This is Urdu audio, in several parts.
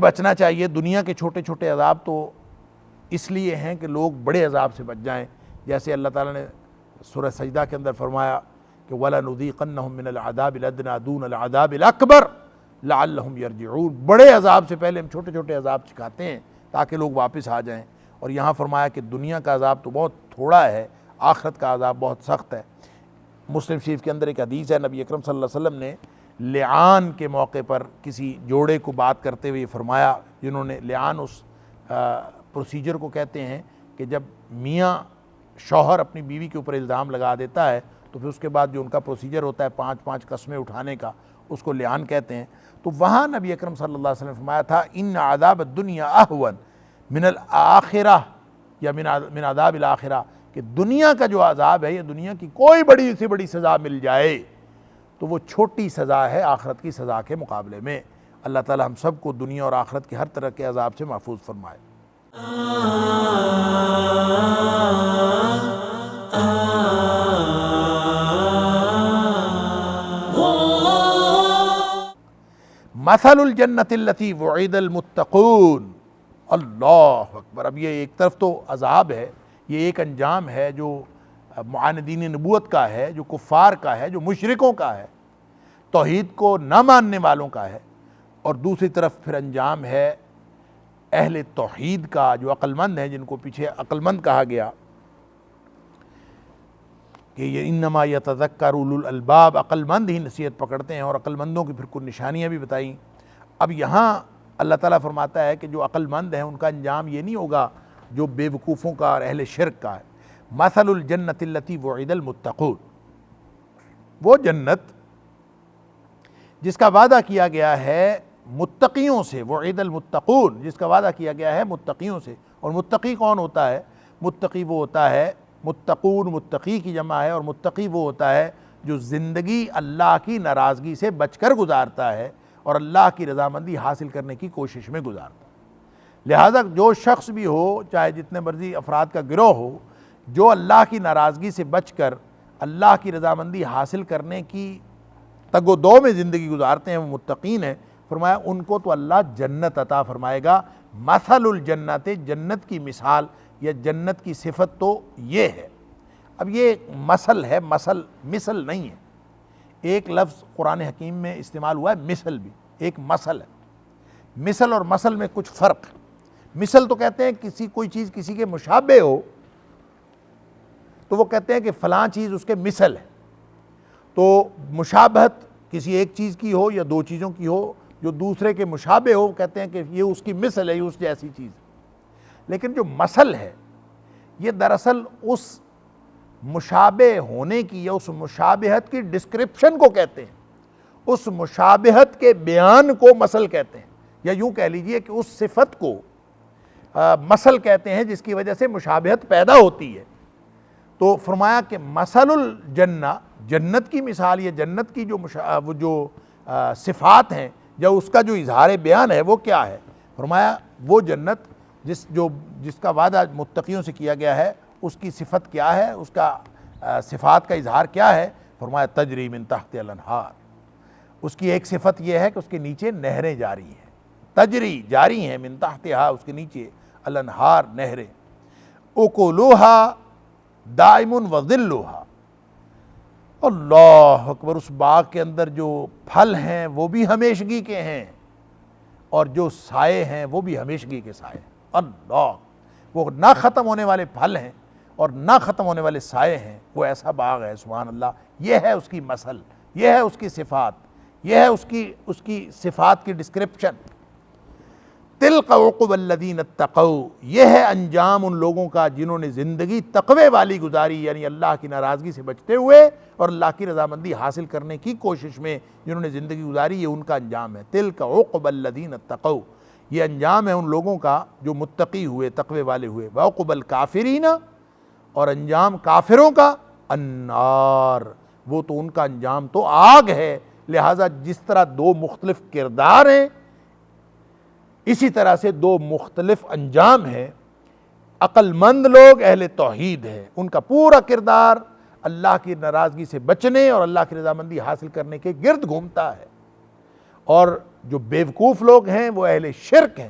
بچنا چاہیے۔ دنیا کے چھوٹے چھوٹے عذاب تو اس لیے ہیں کہ لوگ بڑے عذاب سے بچ جائیں، جیسے اللہ تعالیٰ نے سورہ سجدہ کے اندر فرمایا کہ وَلَنُذِيقَنَّهُم مِّنَ الْعَذَابِ الْأَدْنَىٰ دُونَ الْعَذَابِ الْأَكْبَرِ لَعَلَّهُمْ يَرْجِعُونَ۔ بڑے عذاب سے پہلے ہم چھوٹے چھوٹے عذاب سکھاتے ہیں تاکہ لوگ واپس آ جائیں۔ اور یہاں فرمایا کہ دنیا کا عذاب تو بہت تھوڑا ہے، آخرت کا عذاب بہت سخت ہے۔ مسلم شریف کے اندر ایک حدیث ہے، نبی اکرم صلی اللہ علیہ وسلم نے لعان کے موقع پر کسی جوڑے کو بات کرتے ہوئے فرمایا، جنہوں نے لعان اس پروسیجر کو کہتے ہیں کہ جب میاں شوہر اپنی بیوی کے اوپر الزام لگا دیتا ہے تو پھر اس کے بعد جو ان کا پروسیجر ہوتا ہے 5 قسمیں اٹھانے کا، اس کو لعان کہتے ہیں۔ تو وہاں نبی اکرم صلی اللہ علیہ وسلم نے فرمایا تھا ان عذاب الدنیا اہون من الآخرہ یا من عذاب الآخرہ، کہ دنیا کا جو عذاب ہے، یہ دنیا کی کوئی بڑی سے بڑی سزا مل جائے تو وہ چھوٹی سزا ہے آخرت کی سزا کے مقابلے میں۔ اللہ تعالی ہم سب کو دنیا اور آخرت کے ہر طرح کے عذاب سے محفوظ فرمائے۔ مثل الجنت التی وعد المتقون۔ اللہ اکبر۔ اب یہ ایک طرف تو عذاب ہے، یہ ایک انجام ہے جو معاندین نبوت کا ہے، جو کفار کا ہے، جو مشرکوں کا ہے، توحید کو نہ ماننے والوں کا ہے، اور دوسری طرف پھر انجام ہے اہل توحید کا جو عقل مند ہیں، جن کو پیچھے عقل مند کہا گیا کہ یہ انما یتذکر اولو الالباب، عقل مند ہی نصیحت پکڑتے ہیں، اور عقل مندوں کی پھر کچھ نشانیاں بھی بتائیں۔ اب یہاں اللہ تعالیٰ فرماتا ہے کہ جو عقل مند ہیں ان کا انجام یہ نہیں ہوگا جو بے وقوفوں کا اور اہل شرک کا ہے۔ مثل الجنت التی وعد المتقون، وہ جنت جس کا وعدہ کیا گیا ہے متقیوں سے، وعد المتقون جس کا وعدہ کیا گیا ہے متقیوں سے۔ اور متقی کون ہوتا ہے؟ متقی وہ ہوتا ہے، متقون متقی کی جمع ہے، اور متقی وہ ہوتا ہے جو زندگی اللہ کی ناراضگی سے بچ کر گزارتا ہے اور اللہ کی رضامندی حاصل کرنے کی کوشش میں گزارتا ہے۔ لہٰذا جو شخص بھی ہو، چاہے جتنے مرضی افراد کا گروہ ہو، جو اللہ کی ناراضگی سے بچ کر اللہ کی رضامندی حاصل کرنے کی تگ و دو میں زندگی گزارتے ہیں، وہ متقین ہیں۔ فرمایا ان کو تو اللہ جنت عطا فرمائے گا۔ مثل الجنت، جنت کی مثال یا جنت کی صفت تو یہ ہے۔ اب یہ مثل ہے، مثل نہیں ہے۔ ایک لفظ قرآن حکیم میں استعمال ہوا ہے مثل بھی، ایک مثل ہے۔ مثل اور مثل میں کچھ فرق ہے۔ مثل تو کہتے ہیں کوئی چیز کسی کے مشابہ ہو تو وہ کہتے ہیں کہ فلاں چیز اس کے مثل ہے۔ تو مشابہت کسی ایک چیز کی ہو یا دو چیزوں کی ہو جو دوسرے کے مشابہ ہو، کہتے ہیں کہ یہ اس کی مثل ہے، یہ اس جیسی چیز ہے۔ لیکن جو مثل ہے یہ دراصل اس مشابہ ہونے کی یا اس مشابہت کی ڈسکرپشن کو کہتے ہیں، اس مشابہت کے بیان کو مثل کہتے ہیں، یا یوں کہہ لیجئے کہ اس صفت کو مثل کہتے ہیں جس کی وجہ سے مشابہت پیدا ہوتی ہے۔ تو فرمایا کہ مثل الجنہ، جنت کی مثال، یا جنت کی جو صفات ہیں یا اس کا جو اظہار بیان ہے وہ کیا ہے؟ فرمایا وہ جنت جس کا وعدہ متقیوں سے کیا گیا ہے، اس کی صفت کیا ہے، اس کا صفات کا اظہار کیا ہے؟ فرمایا تجری من تحت الانہار۔ اس کی ایک صفت یہ ہے کہ اس کے نیچے نہریں جاری ہیں، تجری جاری ہیں، من تحتہا اس کے نیچے، الانہار نہریں، اکلوہا دائم وظلوہا۔ اللہ اکبر۔ اس باغ کے اندر جو پھل ہیں وہ بھی ہمیشگی کے ہیں، اور جو سائے ہیں وہ بھی ہمیشگی کے سائے ہیں۔ اللہ، وہ نہ ختم ہونے والے پھل ہیں اور نہ ختم ہونے والے سائے ہیں، وہ ایسا باغ ہے، سبحان اللہ۔ یہ ہے اس کی مثل، یہ ہے اس کی صفات، یہ ہے اس کی صفات کی ڈسکرپشن۔ تلک عقبی الذین اتقوا، یہ ہے انجام ان لوگوں کا جنہوں نے زندگی تقوی والی گزاری، یعنی اللہ کی ناراضگی سے بچتے ہوئے اور اللہ کی رضامندی حاصل کرنے کی کوشش میں جنہوں نے زندگی گزاری، یہ ان کا انجام ہے۔ تلک عقبی الذین اتقوا، یہ انجام ہے ان لوگوں کا جو متقی ہوئے، تقوی والے ہوئے۔ وعقبی الکافرین، اور انجام کافروں کا النار، وہ تو ان کا انجام تو آگ ہے۔ لہٰذا جس طرح دو مختلف کردار ہیں، اسی طرح سے دو مختلف انجام ہیں۔ عقل مند لوگ اہل توحید ہیں، ان کا پورا کردار اللہ کی ناراضگی سے بچنے اور اللہ کی رضامندی حاصل کرنے کے گرد گھومتا ہے، اور جو بیوقوف لوگ ہیں وہ اہل شرک ہیں،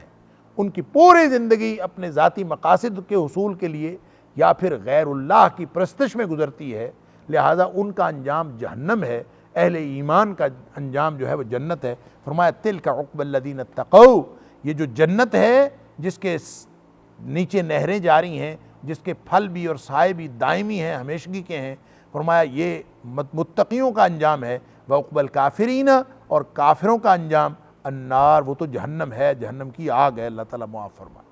ان کی پوری زندگی اپنے ذاتی مقاصد کے حصول کے لیے یا پھر غیر اللہ کی پرستش میں گزرتی ہے، لہٰذا ان کا انجام جہنم ہے، اہل ایمان کا انجام جو ہے وہ جنت ہے۔ فرمایا تلک عقبی الذین اتقوا، یہ جو جنت ہے جس کے نیچے نہریں جاری ہیں، جس کے پھل بھی اور سائے بھی دائمی ہیں، ہمیشگی کے ہیں، فرمایا یہ متقیوں کا انجام ہے۔ وعقبی الکافرین، اور کافروں کا انجام النار، وہ تو جہنم ہے، جہنم کی آگ ہے، اللہ تعالیٰ معاف فرمائے۔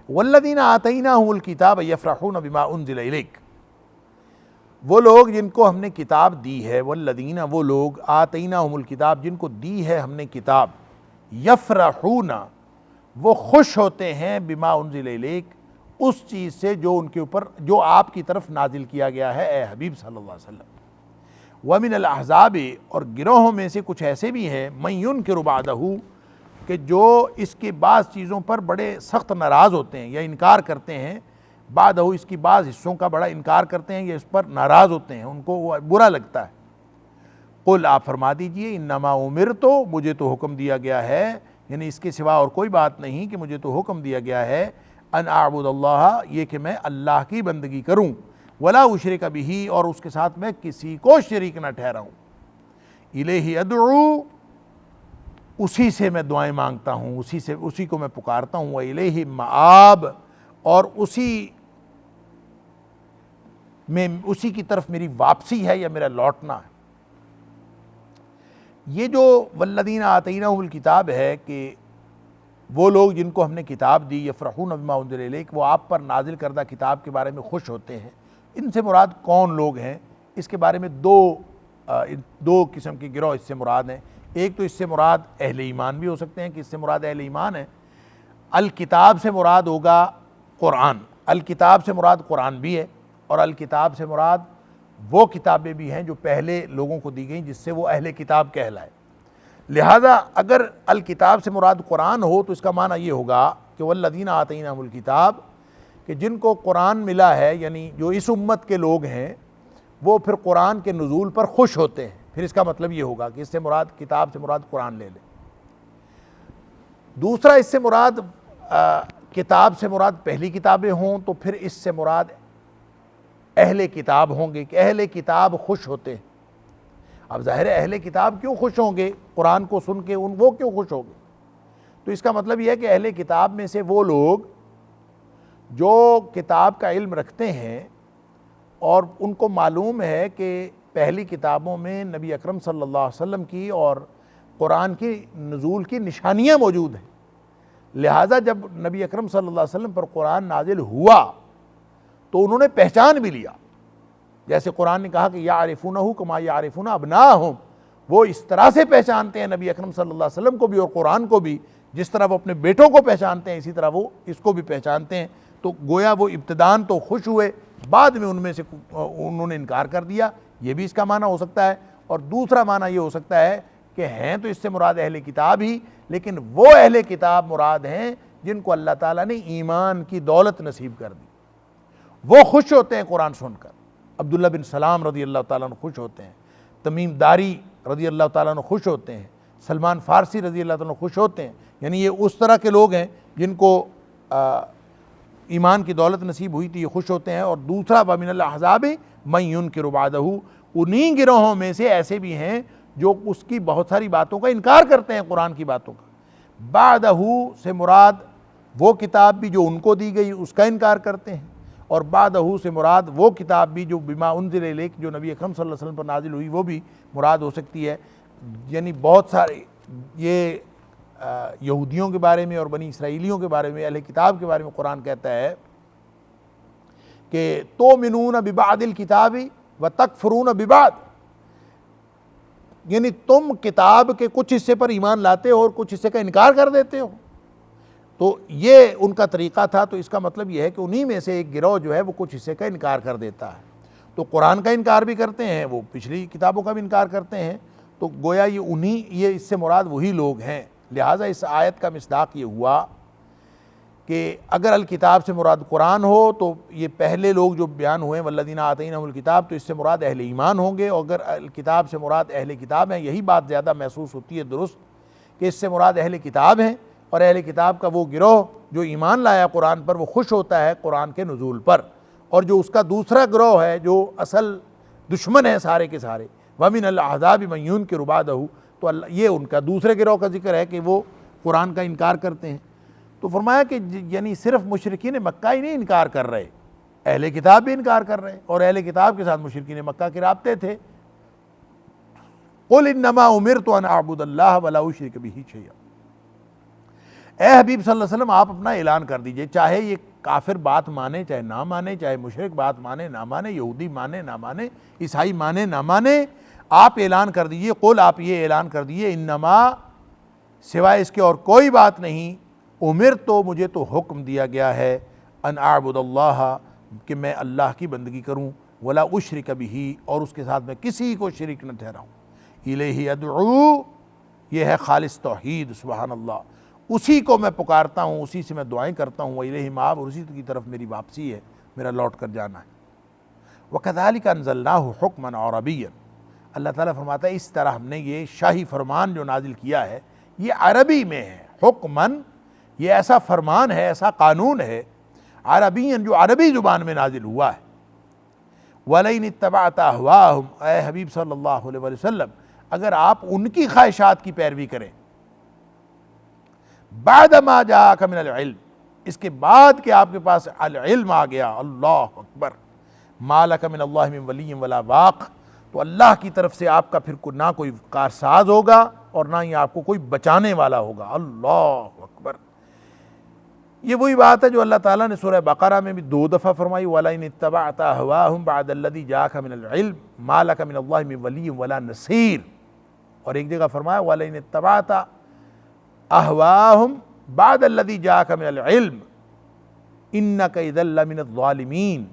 والذین آتیناہم الکتاب یفرحون بما انزل الیک، وہ لوگ جن کو ہم نے کتاب دی ہے، والذین، وہ لوگ آتیناہم الکتاب، جن کو دی ہے ہم نے کتاب، یفرحون، وہ خوش ہوتے ہیں بما انزل الیک، اس چیز سے جو ان کے اوپر، جو آپ کی طرف نازل کیا گیا ہے اے حبیب صلی اللہ علیہ وسلم۔ وَمِنَ الْأَحْزَابِ، اور گروہوں میں سے کچھ ایسے بھی ہیں، مَن يُنْكِرُ بَعْدَهُ، کہ جو اس کے بعض چیزوں پر بڑے سخت ناراض ہوتے ہیں یا انکار کرتے ہیں، بعدہ، اس کی بعض حصوں کا بڑا انکار کرتے ہیں یا اس پر ناراض ہوتے ہیں، ان کو وہ برا لگتا ہے۔ قل، آپ فرما دیجئے، انما امرت، مجھے تو حکم دیا گیا ہے، یعنی اس کے سوا اور کوئی بات نہیں، کہ مجھے تو حکم دیا گیا ہے، ان اعبد اللہ، یہ کہ میں اللہ کی بندگی کروں، ولا اشرک بہ، اور اس کے ساتھ میں کسی کو شریک نہ ٹھہراؤں، الیہ ادعو، اسی سے میں دعائیں مانگتا ہوں، اسی کو میں پکارتا ہوں، والیہ مآب، اور اسی کی طرف میری واپسی ہے یا میرا لوٹنا ہے۔ یہ جو والذین آتیناہم الکتاب ہے کہ وہ لوگ جن کو ہم نے کتاب دی، یفرحون بما انزل الیک، وہ آپ پر نازل کردہ کتاب کے بارے میں خوش ہوتے ہیں۔ ان سے مراد کون لوگ ہیں؟ اس کے بارے میں دو قسم کے گروہ اس سے مراد ہیں۔ ایک تو اس سے مراد اہل ایمان بھی ہو سکتے ہیں، کہ اس سے مراد اہل ایمان ہے۔ الکتاب سے مراد ہوگا قرآن، الکتاب سے مراد قرآن بھی ہے، اور الکتاب سے مراد وہ کتابیں بھی ہیں جو پہلے لوگوں کو دی گئیں جس سے وہ اہل کتاب کہلائے۔ لہذا اگر الکتاب سے مراد قرآن ہو تو اس کا معنی یہ ہوگا کہ والذین آتیناہم الکتاب، کہ جن کو قرآن ملا ہے، یعنی جو اس امت کے لوگ ہیں، وہ پھر قرآن کے نزول پر خوش ہوتے ہیں۔ پھر اس کا مطلب یہ ہوگا کہ اس سے مراد، کتاب سے مراد قرآن لے لیں۔ دوسرا، اس سے مراد کتاب سے مراد پہلی کتابیں ہوں تو پھر اس سے مراد اہل کتاب ہوں گے، کہ اہل کتاب خوش ہوتے ہیں۔ اب ظاہر ہے اہل کتاب کیوں خوش ہوں گے قرآن کو سن کے، وہ کیوں خوش ہوں گے؟ تو اس کا مطلب یہ ہے کہ اہل کتاب میں سے وہ لوگ جو کتاب کا علم رکھتے ہیں اور ان کو معلوم ہے کہ پہلی کتابوں میں نبی اکرم صلی اللہ علیہ وسلم کی اور قرآن کی نزول کی نشانیاں موجود ہیں، لہٰذا جب نبی اکرم صلی اللہ علیہ وسلم پر قرآن نازل ہوا تو انہوں نے پہچان بھی لیا، جیسے قرآن نے کہا کہ یعرفونہ کما یعرفون ابناءہم، وہ اس طرح سے پہچانتے ہیں نبی اکرم صلی اللہ علیہ وسلم کو بھی اور قرآن کو بھی، جس طرح وہ اپنے بیٹوں کو پہچانتے ہیں اسی طرح وہ اس کو بھی پہچانتے ہیں۔ تو گویا وہ ابتداً تو خوش ہوئے، بعد میں ان میں سے انہوں نے انکار کر دیا، یہ بھی اس کا معنی ہو سکتا ہے۔ اور دوسرا معنی یہ ہو سکتا ہے کہ ہیں تو اس سے مراد اہل کتاب ہی، لیکن وہ اہل کتاب مراد ہیں جن کو اللہ تعالیٰ نے ایمان کی دولت نصیب کر دی، وہ خوش ہوتے ہیں قرآن سن کر۔ عبداللہ بن سلام رضی اللہ تعالیٰ عنہ خوش ہوتے ہیں، تمیم داری رضی اللہ تعالیٰ عنہ خوش ہوتے ہیں، سلمان فارسی رضی اللہ تعالیٰ عنہ خوش ہوتے ہیں، یعنی یہ اس طرح کے لوگ ہیں جن کو ایمان کی دولت نصیب ہوئی تھی، یہ خوش ہوتے ہیں۔ اور دوسرا وَمِنَ الْأَحْزَابِ مَن يُنْكِرُ بَعْدَهُ، انہی گروہوں میں سے ایسے بھی ہیں جو اس کی بہت ساری باتوں کا انکار کرتے ہیں، قرآن کی باتوں کا۔ بعدہ سے مراد وہ کتاب بھی جو ان کو دی گئی اس کا انکار کرتے ہیں، اور بعدہ سے مراد وہ کتاب بھی جو بما انزل الیک، جو نبی اکرم صلی اللہ علیہ وسلم پر نازل ہوئی، وہ بھی مراد ہو سکتی ہے۔ یعنی بہت سارے یہ یہودیوں کے بارے میں اور بنی اسرائیلیوں کے بارے میں، اہل کتاب کے بارے میں قرآن کہتا ہے کہ تؤمنون ببعض الکتاب وتکفرون ببعض، یعنی تم کتاب کے کچھ حصے پر ایمان لاتے ہو اور کچھ حصے کا انکار کر دیتے ہو۔ تو یہ ان کا طریقہ تھا، تو اس کا مطلب یہ ہے کہ انہی میں سے ایک گروہ جو ہے وہ کچھ حصے کا انکار کر دیتا ہے، تو قرآن کا انکار بھی کرتے ہیں، وہ پچھلی کتابوں کا بھی انکار کرتے ہیں، تو گویا یہ اس سے مراد وہی لوگ ہیں۔ لہٰذا اس آیت کا مصداق یہ ہوا کہ اگر الکتاب سے مراد قرآن ہو تو یہ پہلے لوگ جو بیان ہوئے ہیں والذین آتیناہم الکتاب، تو اس سے مراد اہل ایمان ہوں گے، اور اگر الکتاب سے مراد اہل کتاب ہیں، یہی بات زیادہ محسوس ہوتی ہے درست کہ اس سے مراد اہل کتاب ہیں، اور اہل کتاب کا وہ گروہ جو ایمان لایا قرآن پر وہ خوش ہوتا ہے قرآن کے نزول پر، اور جو اس کا دوسرا گروہ ہے جو اصل دشمن ہے سارے کے سارے، وَمِنَ الْأَحْزَابِ مَن يُنْكِرُ بَعْدَهُ، تو یہ ان کا دوسرے گروہ کا ذکر ہے کہ وہ قرآن کا انکار کرتے ہیں۔ تو فرمایا کہ یعنی صرف مشرکین مکہ ہی نہیں انکار کر رہے، اہل کتاب بھی انکار کر رہے، اور اہل کتاب کے ساتھ مشرکین مکہ کے رابطے تھے۔ قُلْ إِنَّمَا أُمِرْتُ أَنْ أَعْبُدَ اللَّهَ وَلَا أُشْرِكَ بِهِ شَيْئًا، اے حبیب صلی اللہ علیہ وسلم آپ اپنا اعلان کر دیجئے، چاہے یہ کافر بات مانے چاہے نہ مانے، چاہے مشرک بات مانے نہ مانے، یہودی مانے نہ مانے، عیسائی مانے نہ مانے، آپ اعلان کر دیجئے، قل آپ یہ اعلان کر دیجئے، انما سوائے اس کے اور کوئی بات نہیں، امر تو مجھے تو حکم دیا گیا ہے، ان اعبد اللہ کہ میں اللہ کی بندگی کروں، ولا اشرک بہ اور اس کے ساتھ میں کسی کو شریک نہ ٹھہراؤں، الیہ ادعو یہ ہے خالص توحید، سبحان اللہ، اسی کو میں پکارتا ہوں، اسی سے میں دعائیں کرتا ہوں، وَإِلَيْهِ مآب اور اسی کی طرف میری واپسی ہے، میرا لوٹ کر جانا ہے۔ وَكَذَلِكَ أَنزَلْنَاهُ حُكْمًا عَرَبِيًّا، اللہ تعالیٰ فرماتا ہے اس طرح ہم نے یہ شاہی فرمان جو نازل کیا ہے یہ عربی میں ہے، حکماً یہ ایسا فرمان ہے، ایسا قانون ہے، عربیًا جو عربی زبان میں نازل ہوا ہے۔ وَلَئِنِ اتَّبَعْتَ أَهْوَاءَهُمْ اے حبیب صلی اللہ علیہ وسلم اگر آپ ان کی خواہشات کی پیروی کریں، بعد ما جاءک من العلم اس کے بعد کہ آپ کے پاس العلم آ گیا، اللہ اکبر، ما لک من اللہ من ولی ولا واق، تو اللہ کی طرف سے آپ کا پھر نہ کوئی کارساز ہوگا اور نہ ہی آپ کو کوئی بچانے والا ہوگا، اللہ اکبر۔ یہ وہی بات ہے جو اللہ تعالیٰ نے سورہ بقرہ میں بھی 2 دفعہ فرمائی، وَلَئِنِ اتَّبَعْتَ أَهْوَاءَهُمْ بَعْدَ الَّذِي جَاءَكَ مِنَ الْعِلْمِ مَا لَكَ مِنَ اللَّهِ مِنْ وَلِيٍّ وَلَا نَصِيرٍ، اور ایک جگہ فرمایا وَلَئِنِ اتَّبَعْتَ أَهْوَاءَهُمْ بعد الذی جاءک من العلم انک اذا لمن الظالمین،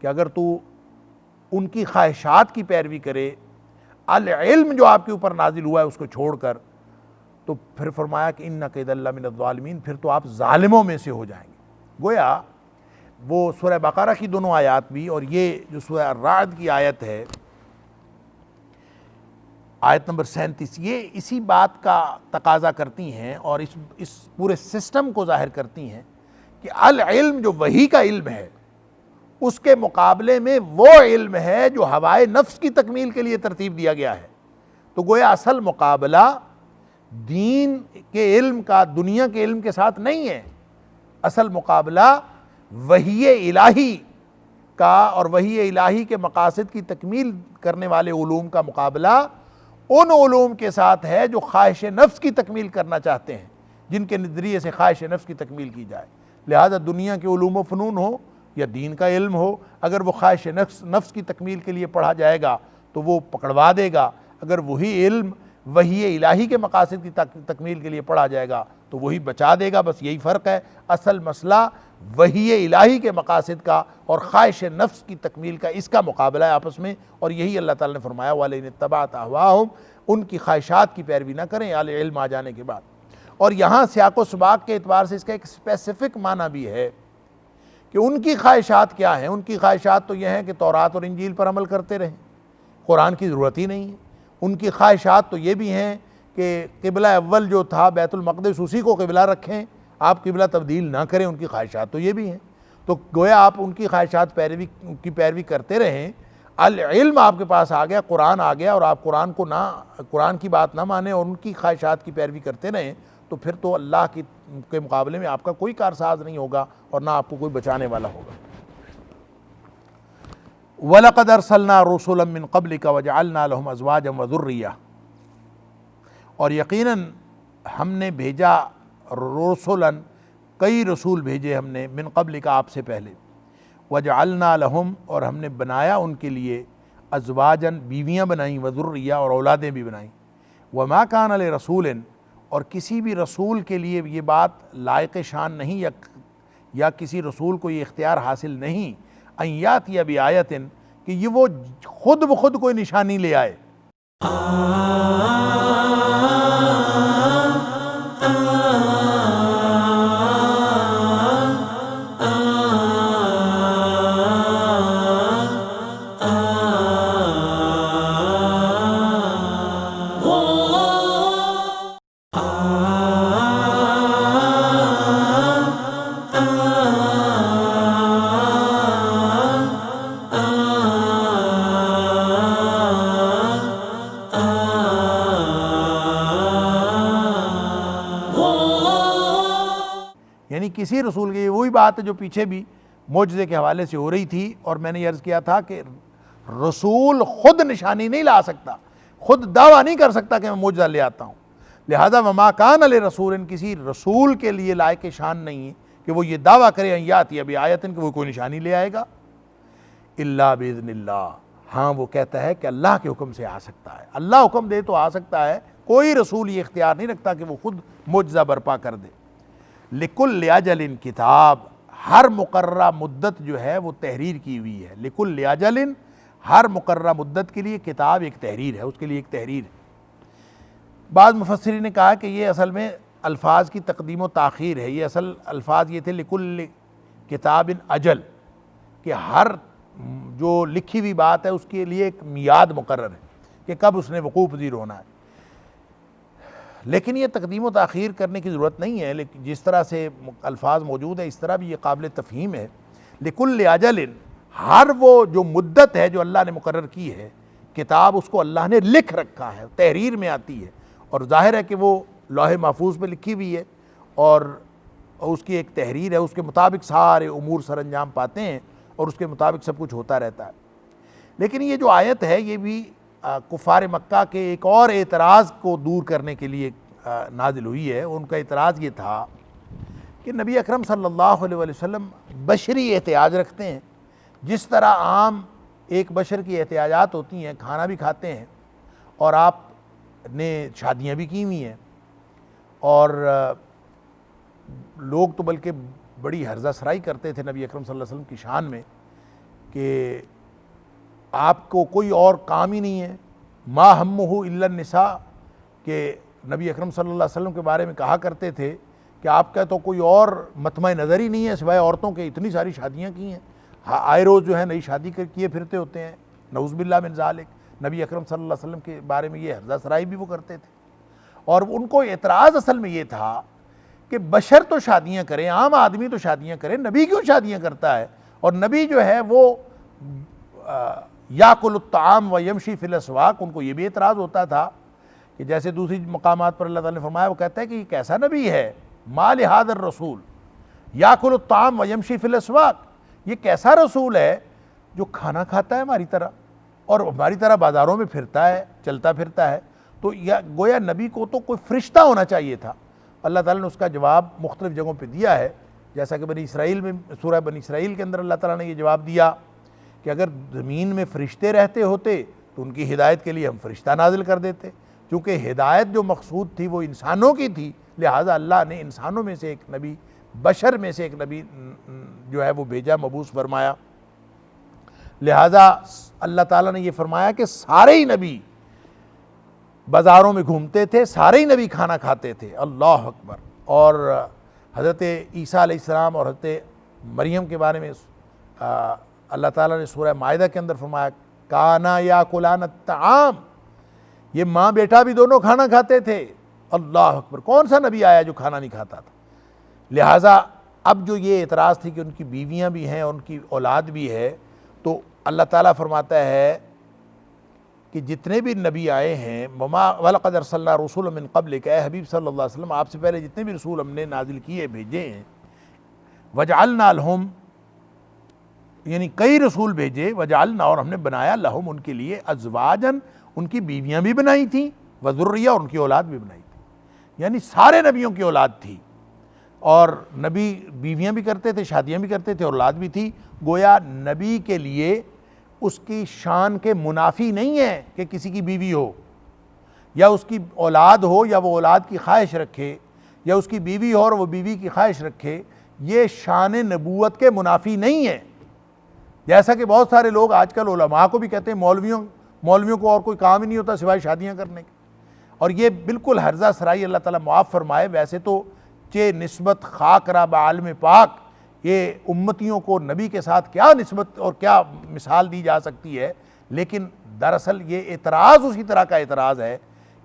کہ اگر تو ان کی خواہشات کی پیروی کرے، العلم جو آپ کے اوپر نازل ہوا ہے اس کو چھوڑ کر، تو پھر فرمایا کہ انک اذا لمن الظالمین، پھر تو آپ ظالموں میں سے ہو جائیں گے۔ گویا وہ سورہ بقرہ کی دونوں آیات بھی اور یہ جو سورہ الرعد کی آیت ہے، آیت نمبر 37، یہ اسی بات کا تقاضا کرتی ہیں اور اس پورے سسٹم کو ظاہر کرتی ہیں کہ العلم جو وحی کا علم ہے اس کے مقابلے میں وہ علم ہے جو ہوائے نفس کی تکمیل کے لیے ترتیب دیا گیا ہے۔ تو گویا اصل مقابلہ دین کے علم کا دنیا کے علم کے ساتھ نہیں ہے، اصل مقابلہ وحی الہی کا اور وحی الہی کے مقاصد کی تکمیل کرنے والے علوم کا مقابلہ ان علوم کے ساتھ ہے جو خواہش نفس کی تکمیل کرنا چاہتے ہیں، جن کے نظریے سے خواہش نفس کی تکمیل کی جائے۔ لہذا دنیا کے علوم و فنون ہو یا دین کا علم ہو، اگر وہ خواہش نفس کی تکمیل کے لیے پڑھا جائے گا تو وہ پکڑوا دے گا، اگر وہی علم وحی الہی کے مقاصد کی تکمیل کے لیے پڑھا جائے گا تو وہی بچا دے گا۔ بس یہی فرق ہے، اصل مسئلہ وحی الہی کے مقاصد کا اور خواہش نفس کی تکمیل کا، اس کا مقابلہ ہے آپس میں، اور یہی اللہ تعالیٰ نے فرمایا وَلَئِنِ اتَّبَعْتَ أَهْوَاءَهُمْ، ان کی خواہشات کی پیروی نہ کریں علم آ جانے کے بعد۔ اور یہاں سیاق و سباق کے اعتبار سے اس کا ایک اسپیسیفک معنی بھی ہے کہ ان کی خواہشات کیا ہیں۔ ان کی خواہشات تو یہ ہیں کہ تورات اور انجیل پر عمل کرتے رہیں، قرآن کی ضرورت ہی نہیں ہے۔ ان کی خواہشات تو یہ بھی ہیں کہ قبلہ اول جو تھا بیت المقدس اسی کو قبلہ رکھیں، آپ قبلہ تبدیل نہ کریں، ان کی خواہشات تو یہ بھی ہیں۔ تو گویا آپ ان کی خواہشات کی پیروی کرتے رہیں، العلم آپ کے پاس آ گیا، قرآن آ گیا، اور آپ قرآن کی بات نہ مانیں اور ان کی خواہشات کی پیروی کرتے رہیں، تو پھر تو اللہ کے مقابلے میں آپ کا کوئی کارساز نہیں ہوگا اور نہ آپ کو کوئی بچانے والا ہوگا۔ وَلَقَدْ أَرْسَلْنَا رُسُلًا مِّن قَبْلِكَ وَجَعَلْنَا لَهُمْ أَزْوَاجًا وَذُرِّيَّةً، اور یقیناً ہم نے بھیجا رسولاً، کئی رسول بھیجے ہم نے، من قبل کا آپ سے پہلے، وجعلنا لہم اور ہم نے بنایا ان کے لیے، ازواجاً بیویاں بنائیں، وذریہ اور اولادیں بھی بنائیں، وما کان لرسول اور کسی بھی رسول کے لیے یہ بات لائق شان نہیں یا کسی رسول کو یہ اختیار حاصل نہیں، ان یاتی بآیۃ کہ یہ وہ خود بخود کوئی نشانی لے آئے۔ کسی رسول کے، وہی بات ہے جو پیچھے بھی معجزے کے حوالے سے ہو رہی تھی، اور میں نے یہ عرض کیا تھا کہ رسول خود نشانی نہیں لا سکتا، خود دعویٰ نہیں کر سکتا کہ میں معجزہ لے آتا ہوں، لہذا وما کان لرسول، کسی رسول کے لیے لائق شان نہیں ہے کہ وہ یہ دعویٰ کرے ان یاتی بآیۃ، کہ وہ کوئی نشانی لے آئے گا، الا باذن اللہ، ہاں وہ کہتا ہے کہ اللہ کے حکم سے آ سکتا ہے، اللہ حکم دے تو آ سکتا ہے، کوئی رسول یہ اختیار نہیں رکھتا کہ وہ خود معجزہ برپا کر دے۔ لکل اجل کتاب، ہر مقررہ مدت جو ہے وہ تحریر کی ہوئی ہے، لکل اجل، ہر مقررہ مدت کے لیے کتاب ایک تحریر ہے، اس کے لیے ایک تحریر ہے۔ بعض مفسرین نے کہا کہ یہ اصل میں الفاظ کی تقدیم و تاخیر ہے، یہ اصل الفاظ یہ تھے لکل کتاب اجل، کہ ہر جو لکھی ہوئی بات ہے اس کے لیے ایک میعاد مقرر ہے کہ کب اس نے وقوع پذیر ہونا ہے، لیکن یہ تقدیم و تاخیر کرنے کی ضرورت نہیں ہے، لیکن جس طرح سے الفاظ موجود ہے اس طرح بھی یہ قابل تفہیم ہے۔ لکل اجل، ہر وہ جو مدت ہے جو اللہ نے مقرر کی ہے، کتاب اس کو اللہ نے لکھ رکھا ہے، تحریر میں آتی ہے، اور ظاہر ہے کہ وہ لوح محفوظ پہ لکھی ہوئی ہے اور اس کی ایک تحریر ہے، اس کے مطابق سارے امور سر انجام پاتے ہیں اور اس کے مطابق سب کچھ ہوتا رہتا ہے۔ لیکن یہ جو آیت ہے یہ بھی کفار مکہ کے ایک اور اعتراض کو دور کرنے کے لیے نازل ہوئی ہے۔ ان کا اعتراض یہ تھا کہ نبی اکرم صلی اللہ علیہ وسلم بشری احتیاج رکھتے ہیں، جس طرح عام ایک بشر کی احتیاجات ہوتی ہیں، کھانا بھی کھاتے ہیں، اور آپ نے شادیاں بھی کی ہوئی ہیں، اور لوگ تو بلکہ بڑی ہرزہ سرائی کرتے تھے نبی اکرم صلی اللہ علیہ وسلم کی شان میں کہ آپ کو کوئی اور کام ہی نہیں ہے، ما ہمہ الا النساء، کہ نبی اکرم صلی اللہ علیہ وسلم کے بارے میں کہا کرتے تھے کہ آپ کا تو کوئی اور مطمع نظر ہی نہیں ہے سوائے عورتوں کے، اتنی ساری شادیاں کی ہیں، آئے روز جو ہے نئی شادی کیے پھرتے ہوتے ہیں، نعوذ باللہ من ذالک۔ نبی اکرم صلی اللہ علیہ وسلم کے بارے میں یہ ہرزہ سرائی بھی وہ کرتے تھے، اور ان کو اعتراض اصل میں یہ تھا کہ بشر تو شادیاں کریں، عام آدمی تو شادیاں کریں، نبی کیوں شادیاں کرتا ہے؟ اور نبی جو ہے وہ یاکل الطعام و یمشی فی الاسواق، ان کو یہ بھی اعتراض ہوتا تھا کہ جیسے دوسری مقامات پر اللہ تعالیٰ نے فرمایا، وہ کہتا ہے کہ یہ کیسا نبی ہے، ما لہذا الرسول یاکل الطعام و یمشی فی الاسواق، یہ کیسا رسول ہے جو کھانا کھاتا ہے ہماری طرح اور ہماری طرح بازاروں میں پھرتا ہے، چلتا پھرتا ہے؟ تو گویا نبی کو تو کوئی فرشتہ ہونا چاہیے تھا۔ اللہ تعالیٰ نے اس کا جواب مختلف جگہوں پہ دیا ہے، جیسا کہ بنی اسرائیل میں، سورہ بنی اسرائیل کے اندر اللہ تعالیٰ نے یہ جواب دیا کہ اگر زمین میں فرشتے رہتے ہوتے تو ان کی ہدایت کے لیے ہم فرشتہ نازل کر دیتے، چونکہ ہدایت جو مقصود تھی وہ انسانوں کی تھی، لہٰذا اللہ نے انسانوں میں سے ایک نبی، بشر میں سے ایک نبی جو ہے وہ بھیجا، مبعوث فرمایا۔ لہٰذا اللہ تعالیٰ نے یہ فرمایا کہ سارے ہی نبی بازاروں میں گھومتے تھے، سارے ہی نبی کھانا کھاتے تھے، اللہ اکبر۔ اور حضرت عیسیٰ علیہ السلام اور حضرت مریم کے بارے میں اللہ تعالیٰ نے سورہ مائدہ کے اندر فرمایا کانا یاکلان الطعام، یہ ماں بیٹا بھی دونوں کھانا کھاتے تھے، اللہ اکبر۔ کون سا نبی آیا جو کھانا نہیں کھاتا تھا؟ لہٰذا اب جو یہ اعتراض تھی کہ ان کی بیویاں بھی ہیں اور ان کی اولاد بھی ہے، تو اللہ تعالیٰ فرماتا ہے کہ جتنے بھی نبی آئے ہیں، وَلَقَدْ أَرْسَلْنَا رُسُولًا مِّن قَبْلِكَ، اے حبیب صلی اللہ علیہ وسلم آپ سے پہلے جتنے بھی رسول ہم نے نازل کیے، بھیجے ہیں، وَجَعَلْنَا لَهُمْ، یعنی کئی رسول بھیجے، وَجَعَلْنَا، اور ہم نے بنایا، لَهُمْ ان کے لیے، أَزْوَاجًا، ان کی بیویاں بھی بنائی تھیں، وَذُرِّيَّةً، اور ان کی اولاد بھی بنائی تھی، یعنی سارے نبیوں کی اولاد تھی، اور نبی بیویاں بھی کرتے تھے، شادیاں بھی کرتے تھے، اولاد بھی تھی۔ گویا نبی کے لیے اس کی شان کے منافی نہیں ہے کہ کسی کی بیوی ہو یا اس کی اولاد ہو یا وہ اولاد کی خواہش رکھے یا اس کی بیوی ہو اور وہ بیوی کی خواہش رکھے، یہ شان نبوت کے منافی نہیں ہے۔ جیسا کہ بہت سارے لوگ آج کل علماء کو بھی کہتے ہیں مولویوں کو اور کوئی کام ہی نہیں ہوتا سوائے شادیاں کرنے کے، اور یہ بالکل ہرزہ سرائی، اللہ تعالیٰ معاف فرمائے۔ ویسے تو چہ نسبت خاک را بعالم پاک، یہ امتیوں کو نبی کے ساتھ کیا نسبت اور کیا مثال دی جا سکتی ہے، لیکن دراصل یہ اعتراض اسی طرح کا اعتراض ہے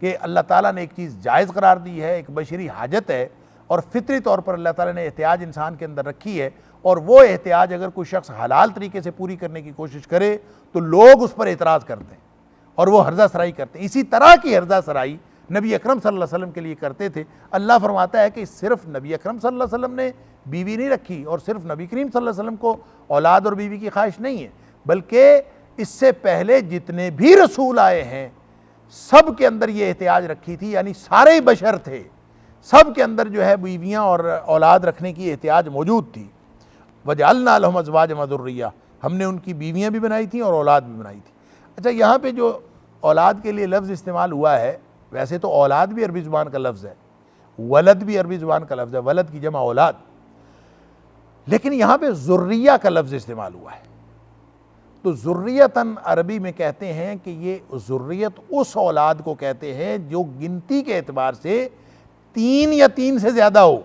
کہ اللہ تعالیٰ نے ایک چیز جائز قرار دی ہے، ایک بشری حاجت ہے، اور فطری طور پر اللہ تعالیٰ نے احتیاج انسان کے اندر رکھی ہے، اور وہ احتیاج اگر کوئی شخص حلال طریقے سے پوری کرنے کی کوشش کرے تو لوگ اس پر اعتراض کرتے ہیں اور وہ ہرزہ سرائی کرتے ہیں۔ اسی طرح کی ہرزہ سرائی نبی اکرم صلی اللہ علیہ وسلم کے لیے کرتے تھے۔ اللہ فرماتا ہے کہ صرف نبی اکرم صلی اللہ علیہ وسلم نے بیوی نہیں رکھی، اور صرف نبی کریم صلی اللہ علیہ وسلم کو اولاد اور بیوی کی خواہش نہیں ہے، بلکہ اس سے پہلے جتنے بھی رسول آئے ہیں سب کے اندر یہ احتیاج رکھی تھی، یعنی سارے بشر تھے، سب کے اندر جو ہے بیویاں اور اولاد رکھنے کی احتیاج موجود تھی۔ وَجَعَلْنَا لَهُمْ أَزْوَاجًا وَذُرِّيَّةً، ہم نے ان کی بیویاں بھی بنائی تھیں اور اولاد بھی بنائی تھی۔ اچھا، یہاں پہ جو اولاد کے لیے لفظ استعمال ہوا ہے، ویسے تو اولاد بھی عربی زبان کا لفظ ہے، ولد بھی عربی زبان کا لفظ ہے، ولد کی جمع اولاد، لیکن یہاں پہ ذریہ کا لفظ استعمال ہوا ہے۔ تو ذریتاً عربی میں کہتے ہیں کہ یہ ذریت اس اولاد کو کہتے ہیں جو گنتی کے اعتبار سے 3 یا 3 سے زیادہ ہو،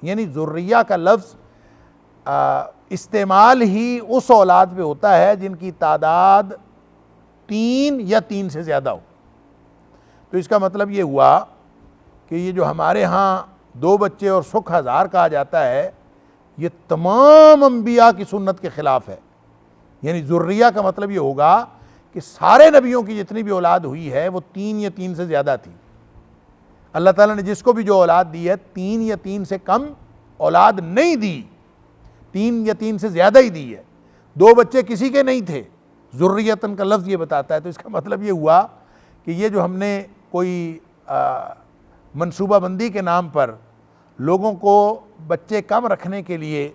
یعنی ذریہ کا لفظ استعمال ہی اس اولاد پہ ہوتا ہے جن کی تعداد 3 یا 3 سے زیادہ ہو۔ تو اس کا مطلب یہ ہوا کہ یہ جو ہمارے ہاں 2 بچے اور سکھ ہزار کہا جاتا ہے، یہ تمام انبیاء کی سنت کے خلاف ہے۔ یعنی ذریہ کا مطلب یہ ہوگا کہ سارے نبیوں کی جتنی بھی اولاد ہوئی ہے وہ 3 یا 3 سے زیادہ تھی۔ اللہ تعالیٰ نے جس کو بھی جو اولاد دی ہے 3 یا 3 سے کم اولاد نہیں دی، 3 یا 3 سے زیادہ ہی دی ہے۔ 2 بچے کسی کے نہیں تھے، ذریتاً کا لفظ یہ بتاتا ہے۔ تو اس کا مطلب یہ ہوا کہ یہ جو ہم نے کوئی منصوبہ بندی کے نام پر لوگوں کو بچے کم رکھنے کے لیے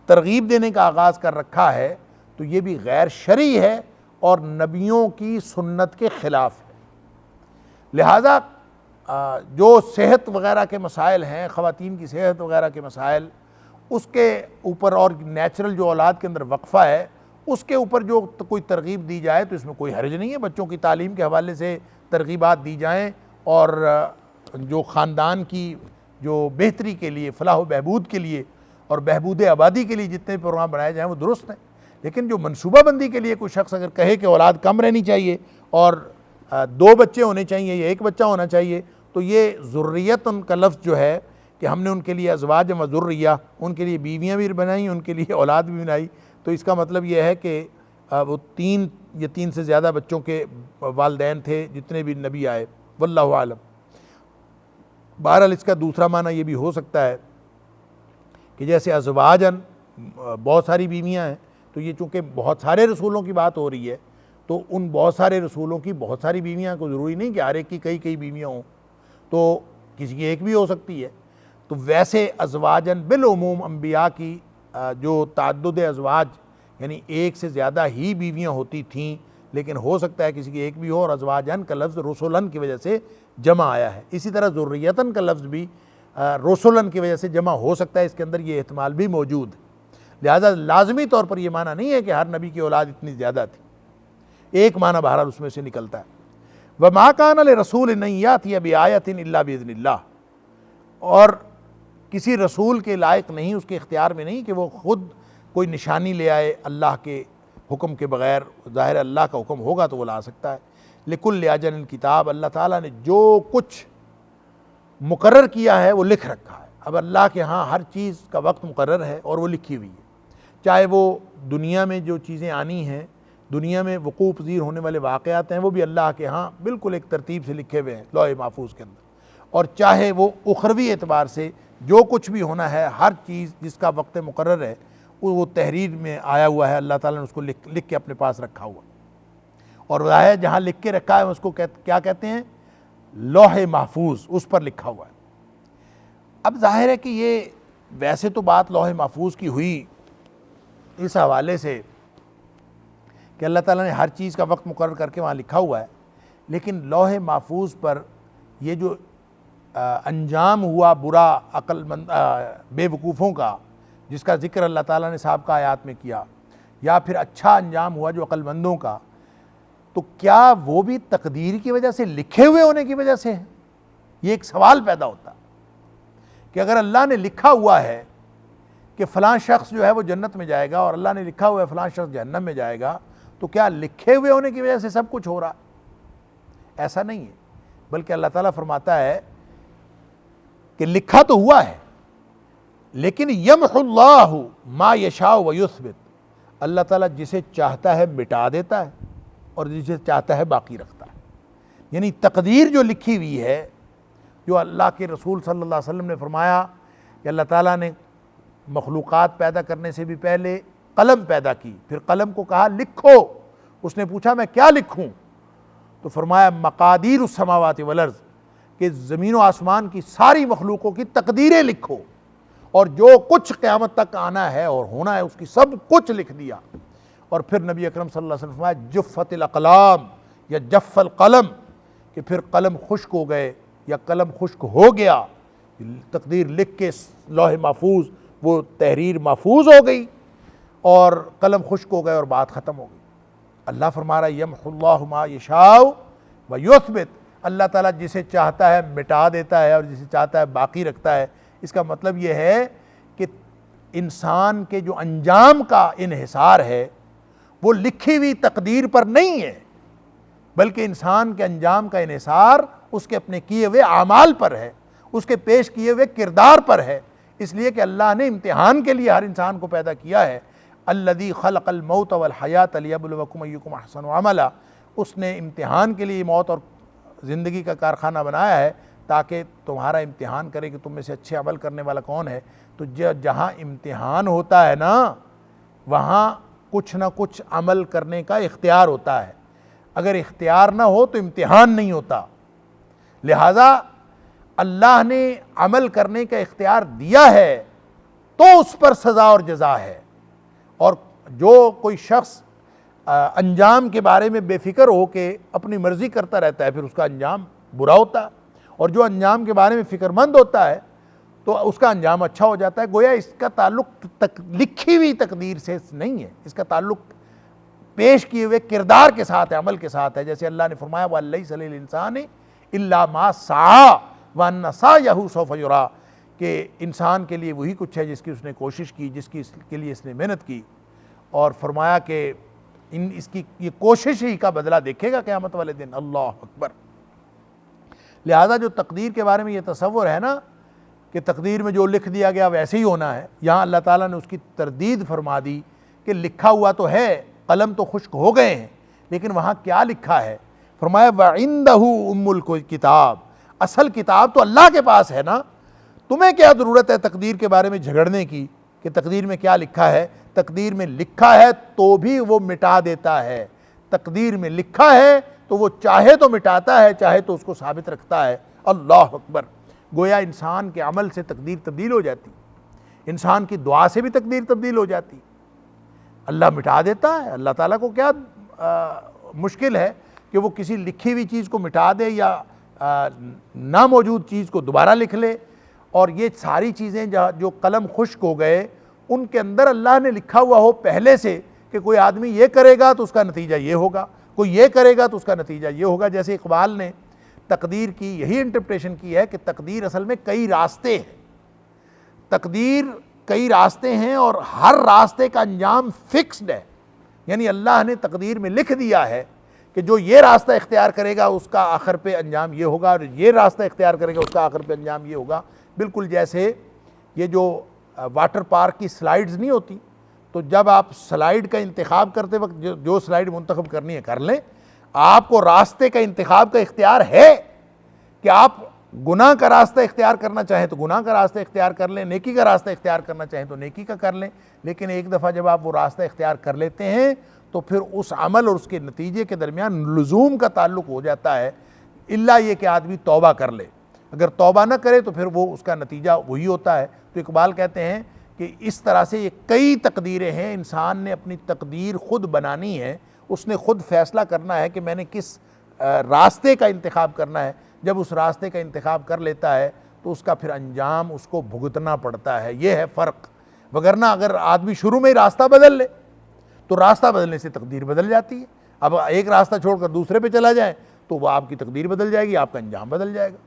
ترغیب دینے کا آغاز کر رکھا ہے، تو یہ بھی غیر شرعی ہے اور نبیوں کی سنت کے خلاف ہے۔ لہٰذا جو صحت وغیرہ کے مسائل ہیں، خواتین کی صحت وغیرہ کے مسائل، اس کے اوپر اور نیچرل جو اولاد کے اندر وقفہ ہے اس کے اوپر جو کوئی ترغیب دی جائے تو اس میں کوئی حرج نہیں ہے۔ بچوں کی تعلیم کے حوالے سے ترغیبات دی جائیں، اور جو خاندان کی جو بہتری کے لیے، فلاح و بہبود کے لیے اور بہبود آبادی کے لیے جتنے پروگرام بنائے جائیں وہ درست ہیں۔ لیکن جو منصوبہ بندی کے لیے کوئی شخص اگر کہے کہ اولاد کم رہنی چاہیے اور 2 بچے ہونے چاہیے یا 1 بچہ ہونا چاہیے، تو یہ ذریتاً کا لفظ جو ہے کہ ہم نے ان کے لیے ازواج و ذریہ، ان کے لیے بیویاں بھی بنائیں، ان کے لیے اولاد بھی بنائی، تو اس کا مطلب یہ ہے کہ وہ 3 یا 3 سے زیادہ بچوں کے والدین تھے جتنے بھی نبی آئے، واللہ عالم۔ بہرحال اس کا دوسرا معنی یہ بھی ہو سکتا ہے کہ جیسے ازواجاً بہت ساری بیویاں ہیں، تو یہ چونکہ بہت سارے رسولوں کی بات ہو رہی ہے، تو ان بہت سارے رسولوں کی بہت ساری بیویاں کو ضروری نہیں کہ ہر ایک کی کئی بیویاں ہوں، تو کسی کی ایک بھی ہو سکتی ہے۔ تو ویسے ازواجاً بالعموم انبیاء کی جو تعدد ازواج یعنی 1 سے زیادہ ہی بیویاں ہوتی تھیں، لیکن ہو سکتا ہے کسی کی ایک بھی ہو، اور ازواجاً کا لفظ رسولن کی وجہ سے جمع آیا ہے۔ اسی طرح ذریتاً کا لفظ بھی رسولن کی وجہ سے جمع ہو سکتا ہے، اس کے اندر یہ احتمال بھی موجود ہے۔ لہذا لازمی طور پر یہ معنی نہیں ہے کہ ہر نبی کی اولاد اتنی زیادہ تھی، ایک معنی بہرحال اس میں سے نکلتا ہے۔ وَمَا كَانَ لِرَسُولٍ أَن يَأْتِيَ بِآيَةٍ إِلَّا بِإِذْنِ اللَّهِ، اور کسی رسول کے لائق نہیں، اس کے اختیار میں نہیں کہ وہ خود کوئی نشانی لے آئے اللہ کے حکم کے بغیر۔ ظاہر اللہ کا حکم ہوگا تو وہ لا سکتا ہے۔ لِكُلِّ أَجَلٍ کتاب، اللہ تعالیٰ نے جو کچھ مقرر کیا ہے وہ لکھ رکھا ہے۔ اب اللہ کے ہاں ہر چیز کا وقت مقرر ہے اور وہ لکھی ہوئی ہے، چاہے وہ دنیا میں جو چیزیں آنی ہیں، دنیا میں وقوع پذیر ہونے والے واقعات ہیں، وہ بھی اللہ کے ہاں بالکل ایک ترتیب سے لکھے ہوئے ہیں لوح محفوظ کے اندر، اور چاہے وہ اخروی اعتبار سے جو کچھ بھی ہونا ہے، ہر چیز جس کا وقت مقرر ہے وہ تحریر میں آیا ہوا ہے، اللہ تعالیٰ نے اس کو لکھ کے اپنے پاس رکھا ہوا، اور ظاہر جہاں لکھ کے رکھا ہے اس کو کیا کہتے ہیں؟ لوح محفوظ، اس پر لکھا ہوا ہے۔ اب ظاہر ہے کہ یہ ویسے تو بات لوح محفوظ کی ہوئی اس حوالے سے کہ اللہ تعالیٰ نے ہر چیز کا وقت مقرر کر کے وہاں لکھا ہوا ہے، لیکن لوح محفوظ پر یہ جو انجام ہوا برا عقل مند بے وقوفوں کا، جس کا ذکر اللہ تعالیٰ نے سابقہ آیات میں کیا، یا پھر اچھا انجام ہوا جو عقل مندوں کا، تو کیا وہ بھی تقدیر کی وجہ سے، لکھے ہوئے ہونے کی وجہ سے ہے؟ یہ ایک سوال پیدا ہوتا کہ اگر اللہ نے لکھا ہوا ہے کہ فلاں شخص جو ہے وہ جنت میں جائے گا، اور اللہ نے لکھا ہوا ہے فلاں شخص جہنم میں جائے گا، تو کیا لکھے ہوئے ہونے کی وجہ سے سب کچھ ہو رہا؟ ایسا نہیں ہے، بلکہ اللہ تعالیٰ فرماتا ہے کہ لکھا تو ہوا ہے، لیکن یمحو اللہ ما یشاء ویثبت، اللہ تعالیٰ جسے چاہتا ہے مٹا دیتا ہے اور جسے چاہتا ہے باقی رکھتا ہے۔ یعنی تقدیر جو لکھی ہوئی ہے، جو اللہ کے رسول صلی اللہ علیہ وسلم نے فرمایا کہ اللہ تعالیٰ نے مخلوقات پیدا کرنے سے بھی پہلے قلم پیدا کی، پھر قلم کو کہا لکھو۔ اس نے پوچھا میں کیا لکھوں؟ تو فرمایا مقادیر السماوات والارض، کہ زمین و آسمان کی ساری مخلوقوں کی تقدیریں لکھو، اور جو کچھ قیامت تک آنا ہے اور ہونا ہے اس کی سب کچھ لکھ دیا۔ اور پھر نبی اکرم صلی اللہ علیہ وسلم نے فرمایا جفت الاقلام یا جف القلم، کہ پھر قلم خشک ہو گئے یا قلم خشک ہو گیا، تقدیر لکھ کے لوح محفوظ وہ تحریر محفوظ ہو گئی اور قلم خشک ہو گئے اور بات ختم ہو گئی۔ اللہ فرما رہا ہے یمحو اللہ ما یشاء ویثبت، اللہ تعالیٰ جسے چاہتا ہے مٹا دیتا ہے اور جسے چاہتا ہے باقی رکھتا ہے۔ اس کا مطلب یہ ہے کہ انسان کے جو انجام کا انحصار ہے وہ لکھی ہوئی تقدیر پر نہیں ہے، بلکہ انسان کے انجام کا انحصار اس کے اپنے کیے ہوئے اعمال پر ہے، اس کے پیش کیے ہوئے کردار پر ہے۔ اس لیے کہ اللہ نے امتحان کے لیے ہر انسان کو پیدا کیا ہے۔ الذی خلق الموت والحیات لیبلوکم ایکم احسن عملا، اس نے امتحان کے لیے موت اور زندگی کا کارخانہ بنایا ہے تاکہ تمہارا امتحان کرے کہ تم میں سے اچھے عمل کرنے والا کون ہے۔ تو جہاں امتحان ہوتا ہے نا، وہاں کچھ نہ کچھ عمل کرنے کا اختیار ہوتا ہے، اگر اختیار نہ ہو تو امتحان نہیں ہوتا۔ لہذا اللہ نے عمل کرنے کا اختیار دیا ہے تو اس پر سزا اور جزا ہے، اور جو کوئی شخص انجام کے بارے میں بے فکر ہو کے اپنی مرضی کرتا رہتا ہے پھر اس کا انجام برا ہوتا ہے، اور جو انجام کے بارے میں فکر مند ہوتا ہے تو اس کا انجام اچھا ہو جاتا ہے۔ گویا اس کا تعلق لکھی ہوئی تقدیر سے نہیں ہے، اس کا تعلق پیش کیے ہوئے کردار کے ساتھ ہے، عمل کے ساتھ ہے۔ جیسے اللہ نے فرمایا وَلَيْسَ لِلْإِنسَانِ إِلَّا مَا سَعَىٰ وَأَنَّ سَعْيَهُ سَوْفَ يُرَىٰ، کہ انسان کے لیے وہی کچھ ہے جس کی اس نے کوشش کی، جس کی اس کے لیے اس نے محنت کی، اور فرمایا کہ اس کی یہ کوشش ہی کا بدلہ دیکھے گا قیامت والے دن۔ اللہ اکبر۔ لہذا جو تقدیر کے بارے میں یہ تصور ہے نا کہ تقدیر میں جو لکھ دیا گیا ویسے ہی ہونا ہے، یہاں اللہ تعالیٰ نے اس کی تردید فرما دی کہ لکھا ہوا تو ہے، قلم تو خشک ہو گئے ہیں، لیکن وہاں کیا لکھا ہے؟ فرمایا وَعِندَهُ أُمُّ الْكِتَابِ، اصل کتاب تو اللہ کے پاس ہے نا، تمہیں کیا ضرورت ہے تقدیر کے بارے میں جھگڑنے کی کہ تقدیر میں کیا لکھا ہے؟ تقدیر میں لکھا ہے تو بھی وہ مٹا دیتا ہے، تقدیر میں لکھا ہے تو وہ چاہے تو مٹاتا ہے، چاہے تو اس کو ثابت رکھتا ہے۔ اللہ اکبر۔ گویا انسان کے عمل سے تقدیر تبدیل ہو جاتی، انسان کی دعا سے بھی تقدیر تبدیل ہو جاتی، اللہ مٹا دیتا ہے۔ اللہ تعالیٰ کو کیا مشکل ہے کہ وہ کسی لکھی ہوئی چیز کو مٹا دے یا ناموجود چیز کو دوبارہ لکھ لے؟ اور یہ ساری چیزیں جو قلم خشک ہو گئے ان کے اندر اللہ نے لکھا ہوا ہو پہلے سے کہ کوئی آدمی یہ کرے گا تو اس کا نتیجہ یہ ہوگا، کوئی یہ کرے گا تو اس کا نتیجہ یہ ہوگا۔ جیسے اقبال نے تقدیر کی یہی انٹرپریٹیشن کی ہے کہ تقدیر اصل میں کئی راستے ہیں، تقدیر کئی راستے ہیں اور ہر راستے کا انجام فکسڈ ہے، یعنی اللہ نے تقدیر میں لکھ دیا ہے کہ جو یہ راستہ اختیار کرے گا اس کا آخر پہ انجام یہ ہوگا، اور یہ راستہ اختیار کرے گا اس کا آخر پہ انجام یہ ہوگا۔ بالکل جیسے یہ جو واٹر پارک کی سلائیڈز نہیں ہوتی، تو جب آپ سلائیڈ کا انتخاب کرتے وقت جو سلائیڈ منتخب کرنی ہے کر لیں، آپ کو راستے کا انتخاب کا اختیار ہے کہ آپ گناہ کا راستہ اختیار کرنا چاہیں تو گناہ کا راستہ اختیار کر لیں، نیکی کا راستہ اختیار کرنا چاہیں تو نیکی کا کر لیں۔ لیکن ایک دفعہ جب آپ وہ راستہ اختیار کر لیتے ہیں تو پھر اس عمل اور اس کے نتیجے کے درمیان لزوم کا تعلق ہو جاتا ہے، الا یہ کہ آدمی توبہ کر لے، اگر توبہ نہ کرے تو پھر وہ اس کا نتیجہ وہی ہوتا ہے۔ تو اقبال کہتے ہیں کہ اس طرح سے یہ کئی تقدیریں ہیں، انسان نے اپنی تقدیر خود بنانی ہے، اس نے خود فیصلہ کرنا ہے کہ میں نے کس راستے کا انتخاب کرنا ہے۔ جب اس راستے کا انتخاب کر لیتا ہے تو اس کا پھر انجام اس کو بھگتنا پڑتا ہے، یہ ہے فرق۔ وگرنہ اگر آدمی شروع میں ہی راستہ بدل لے تو راستہ بدلنے سے تقدیر بدل جاتی ہے۔ اب ایک راستہ چھوڑ کر دوسرے پہ چلا جائے تو وہ آپ کی تقدیر بدل جائے گی، آپ کا انجام بدل جائے گا۔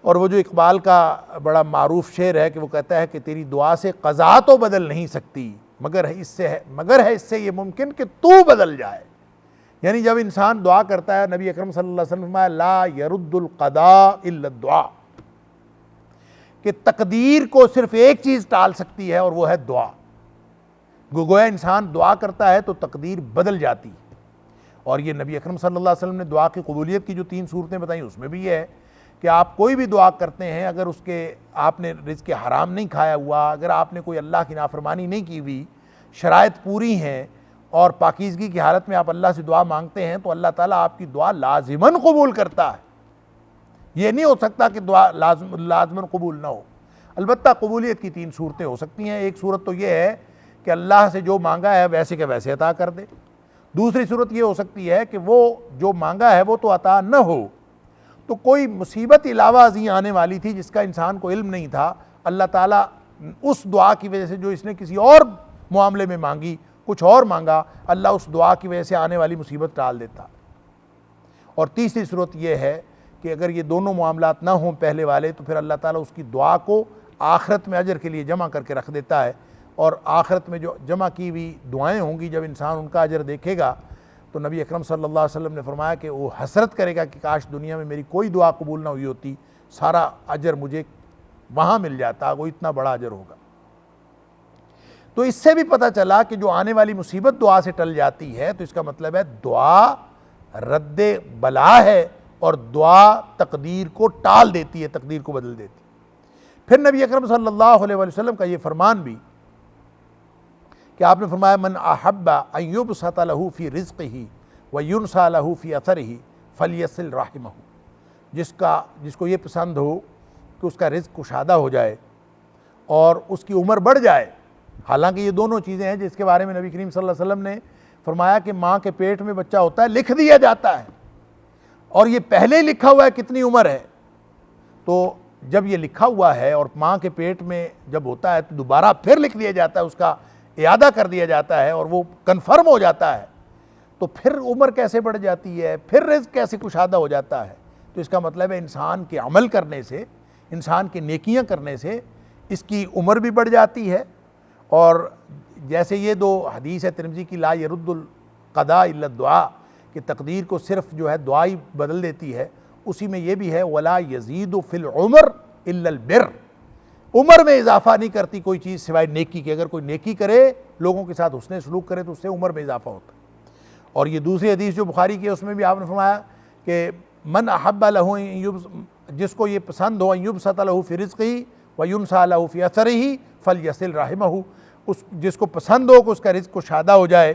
اور وہ جو اقبال کا بڑا معروف شعر ہے کہ وہ کہتا ہے کہ تیری دعا سے قضا تو بدل نہیں سکتی مگر ہے اس سے یہ ممکن کہ تو بدل جائے. یعنی جب انسان دعا کرتا ہے، نبی اکرم صلی اللہ علیہ وسلم فرمایا لا يرد القضاء الا الدعاء، کہ تقدیر کو صرف ایک چیز ٹال سکتی ہے اور وہ ہے دعا. گویا انسان دعا کرتا ہے تو تقدیر بدل جاتی ہے. اور یہ نبی اکرم صلی اللہ علیہ وسلم نے دعا کی قبولیت کی جو 3 صورتیں بتائیں اس میں بھی یہ ہے کہ آپ کوئی بھی دعا کرتے ہیں، اگر اس کے آپ نے رزق حرام نہیں کھایا ہوا، اگر آپ نے کوئی اللہ کی نافرمانی نہیں کی ہوئی، شرائط پوری ہیں اور پاکیزگی کی حالت میں آپ اللہ سے دعا مانگتے ہیں، تو اللہ تعالیٰ آپ کی دعا لازماً قبول کرتا ہے. یہ نہیں ہو سکتا کہ دعا لازماً قبول نہ ہو. البتہ قبولیت کی 3 صورتیں ہو سکتی ہیں. ایک صورت تو یہ ہے کہ اللہ سے جو مانگا ہے ویسے کہ ویسے عطا کر دے. دوسری صورت یہ ہو سکتی ہے کہ وہ جو مانگا ہے وہ تو عطا نہ ہو، تو کوئی مصیبت علاوہ ازیں آنے والی تھی جس کا انسان کو علم نہیں تھا، اللہ تعالیٰ اس دعا کی وجہ سے جو اس نے کسی اور معاملے میں مانگی، کچھ اور مانگا، اللہ اس دعا کی وجہ سے آنے والی مصیبت ٹال دیتا. اور تیسری صورت یہ ہے کہ اگر یہ دونوں معاملات نہ ہوں پہلے والے، تو پھر اللہ تعالیٰ اس کی دعا کو آخرت میں اجر کے لیے جمع کر کے رکھ دیتا ہے. اور آخرت میں جو جمع کی ہوئی دعائیں ہوں گی، جب انسان ان کا اجر دیکھے گا تو نبی اکرم صلی اللہ علیہ وسلم نے فرمایا کہ وہ حسرت کرے گا کہ کاش دنیا میں میری کوئی دعا قبول نہ ہوئی ہوتی، سارا اجر مجھے وہاں مل جاتا، وہ اتنا بڑا اجر ہوگا. تو اس سے بھی پتہ چلا کہ جو آنے والی مصیبت دعا سے ٹل جاتی ہے تو اس کا مطلب ہے دعا رد بلا ہے اور دعا تقدیر کو ٹال دیتی ہے، تقدیر کو بدل دیتی. پھر نبی اکرم صلی اللہ علیہ وسلم کا یہ فرمان بھی کہ آپ نے فرمایا من احب ان یبسط له فی رزقہ وینسى له فی اثرہ فلیصل رحمہ، جس کو یہ پسند ہو کہ اس کا رزق کشادہ ہو جائے اور اس کی عمر بڑھ جائے. حالانکہ یہ دونوں چیزیں ہیں جس کے بارے میں نبی کریم صلی اللہ علیہ وسلم نے فرمایا کہ ماں کے پیٹ میں بچہ ہوتا ہے لکھ دیا جاتا ہے، اور یہ پہلے ہی لکھا ہوا ہے کتنی عمر ہے. تو جب یہ لکھا ہوا ہے اور ماں کے پیٹ میں جب ہوتا ہے تو دوبارہ پھر لکھ دیا جاتا ہے، اس کا اعادہ کر دیا جاتا ہے اور وہ کنفرم ہو جاتا ہے، تو پھر عمر کیسے بڑھ جاتی ہے، پھر رزق کیسے کشادہ ہو جاتا ہے. تو اس کا مطلب ہے انسان کے عمل کرنے سے، انسان کے نیکیاں کرنے سے اس کی عمر بھی بڑھ جاتی ہے. اور جیسے یہ 2 حدیث ہے ترمذی کی لا يرد القضاء الا الدعاء، کہ تقدیر کو صرف جو ہے دعا ہی بدل دیتی ہے، اسی میں یہ بھی ہے ولا يزيد في العمر الا البر، عمر میں اضافہ نہیں کرتی کوئی چیز سوائے نیکی کے. اگر کوئی نیکی کرے، لوگوں کے ساتھ حسن سلوک کرے، تو اس سے عمر میں اضافہ ہوتا ہے. اور یہ دوسری حدیث جو بخاری کی ہے اس میں بھی آپ نے فرمایا کہ من احب له، جس کو یہ پسند ہو ان یبسط له فی رزقہ وینسى له فی اثرہ فلیصل رحمہ، جس کو پسند ہو کہ اس کا رزق کشادہ ہو جائے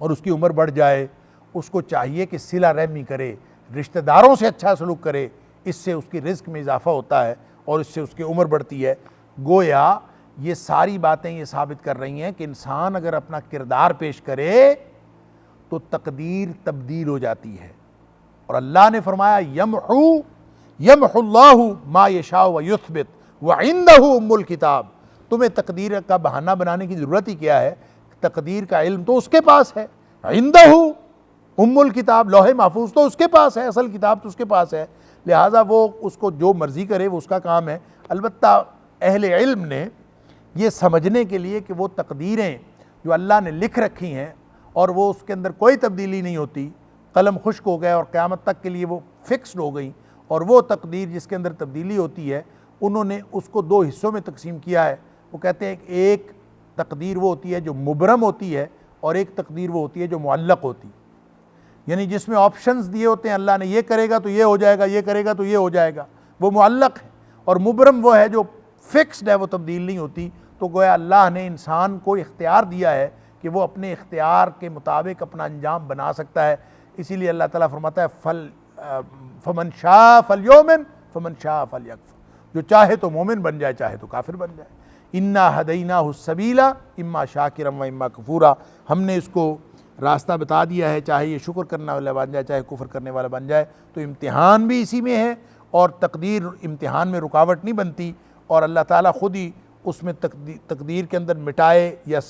اور اس کی عمر بڑھ جائے، اس کو چاہیے کہ صلہ رحمی کرے، رشتہ داروں سے اچھا سلوک کرے. اس سے اس کی رزق میں اضافہ ہوتا ہے اور اس سے اس کی عمر بڑھتی ہے. گویا یہ ساری باتیں یہ ثابت کر رہی ہیں کہ انسان اگر اپنا کردار پیش کرے تو تقدیر تبدیل ہو جاتی ہے. اور اللہ نے فرمایا یمحو اللہ ما یشاء ویثبت وعندہ ام الکتاب. تمہیں تقدیر کا بہانہ بنانے کی ضرورت ہی کیا ہے؟ تقدیر کا علم تو اس کے پاس ہے، عندہ ام الکتاب، لوح محفوظ تو اس کے پاس ہے، اصل کتاب تو اس کے پاس ہے، لہٰذا وہ اس کو جو مرضی کرے وہ اس کا کام ہے. البتہ اہل علم نے یہ سمجھنے کے لیے کہ وہ تقدیریں جو اللہ نے لکھ رکھی ہیں اور وہ اس کے اندر کوئی تبدیلی نہیں ہوتی، قلم خشک ہو گئے اور قیامت تک کے لیے وہ فکسڈ ہو گئیں، اور وہ تقدیر جس کے اندر تبدیلی ہوتی ہے انہوں نے اس کو 2 حصوں میں تقسیم کیا ہے. وہ کہتے ہیں کہ ایک تقدیر وہ ہوتی ہے جو مبرم ہوتی ہے اور ایک تقدیر وہ ہوتی ہے جو معلق ہوتی ہے، یعنی جس میں آپشنز دیے ہوتے ہیں اللہ نے یہ کرے گا تو یہ ہو جائے گا، یہ کرے گا تو یہ ہو جائے گا، وہ معلق ہے. اور مبرم وہ ہے جو فکسڈ ہے، وہ تبدیل نہیں ہوتی. تو گویا اللہ نے انسان کو اختیار دیا ہے کہ وہ اپنے اختیار کے مطابق اپنا انجام بنا سکتا ہے. اسی لیے اللہ تعالیٰ فرماتا ہے فمن شاء فلیؤمن فمن شاء فلیکفر، جو چاہے تو مومن بن جائے، چاہے تو کافر بن جائے. انا ہدیناہ السبیل اما شاکرا و اما کفورا، ہم نے اس کو راستہ بتا دیا ہے، چاہے یہ شکر کرنے والا بن جائے چاہے کفر کرنے والا بن جائے. تو امتحان بھی اسی میں ہے اور تقدیر امتحان میں رکاوٹ نہیں بنتی، اور اللہ تعالیٰ خود ہی اس میں تقدیر کے اندر مٹائے یا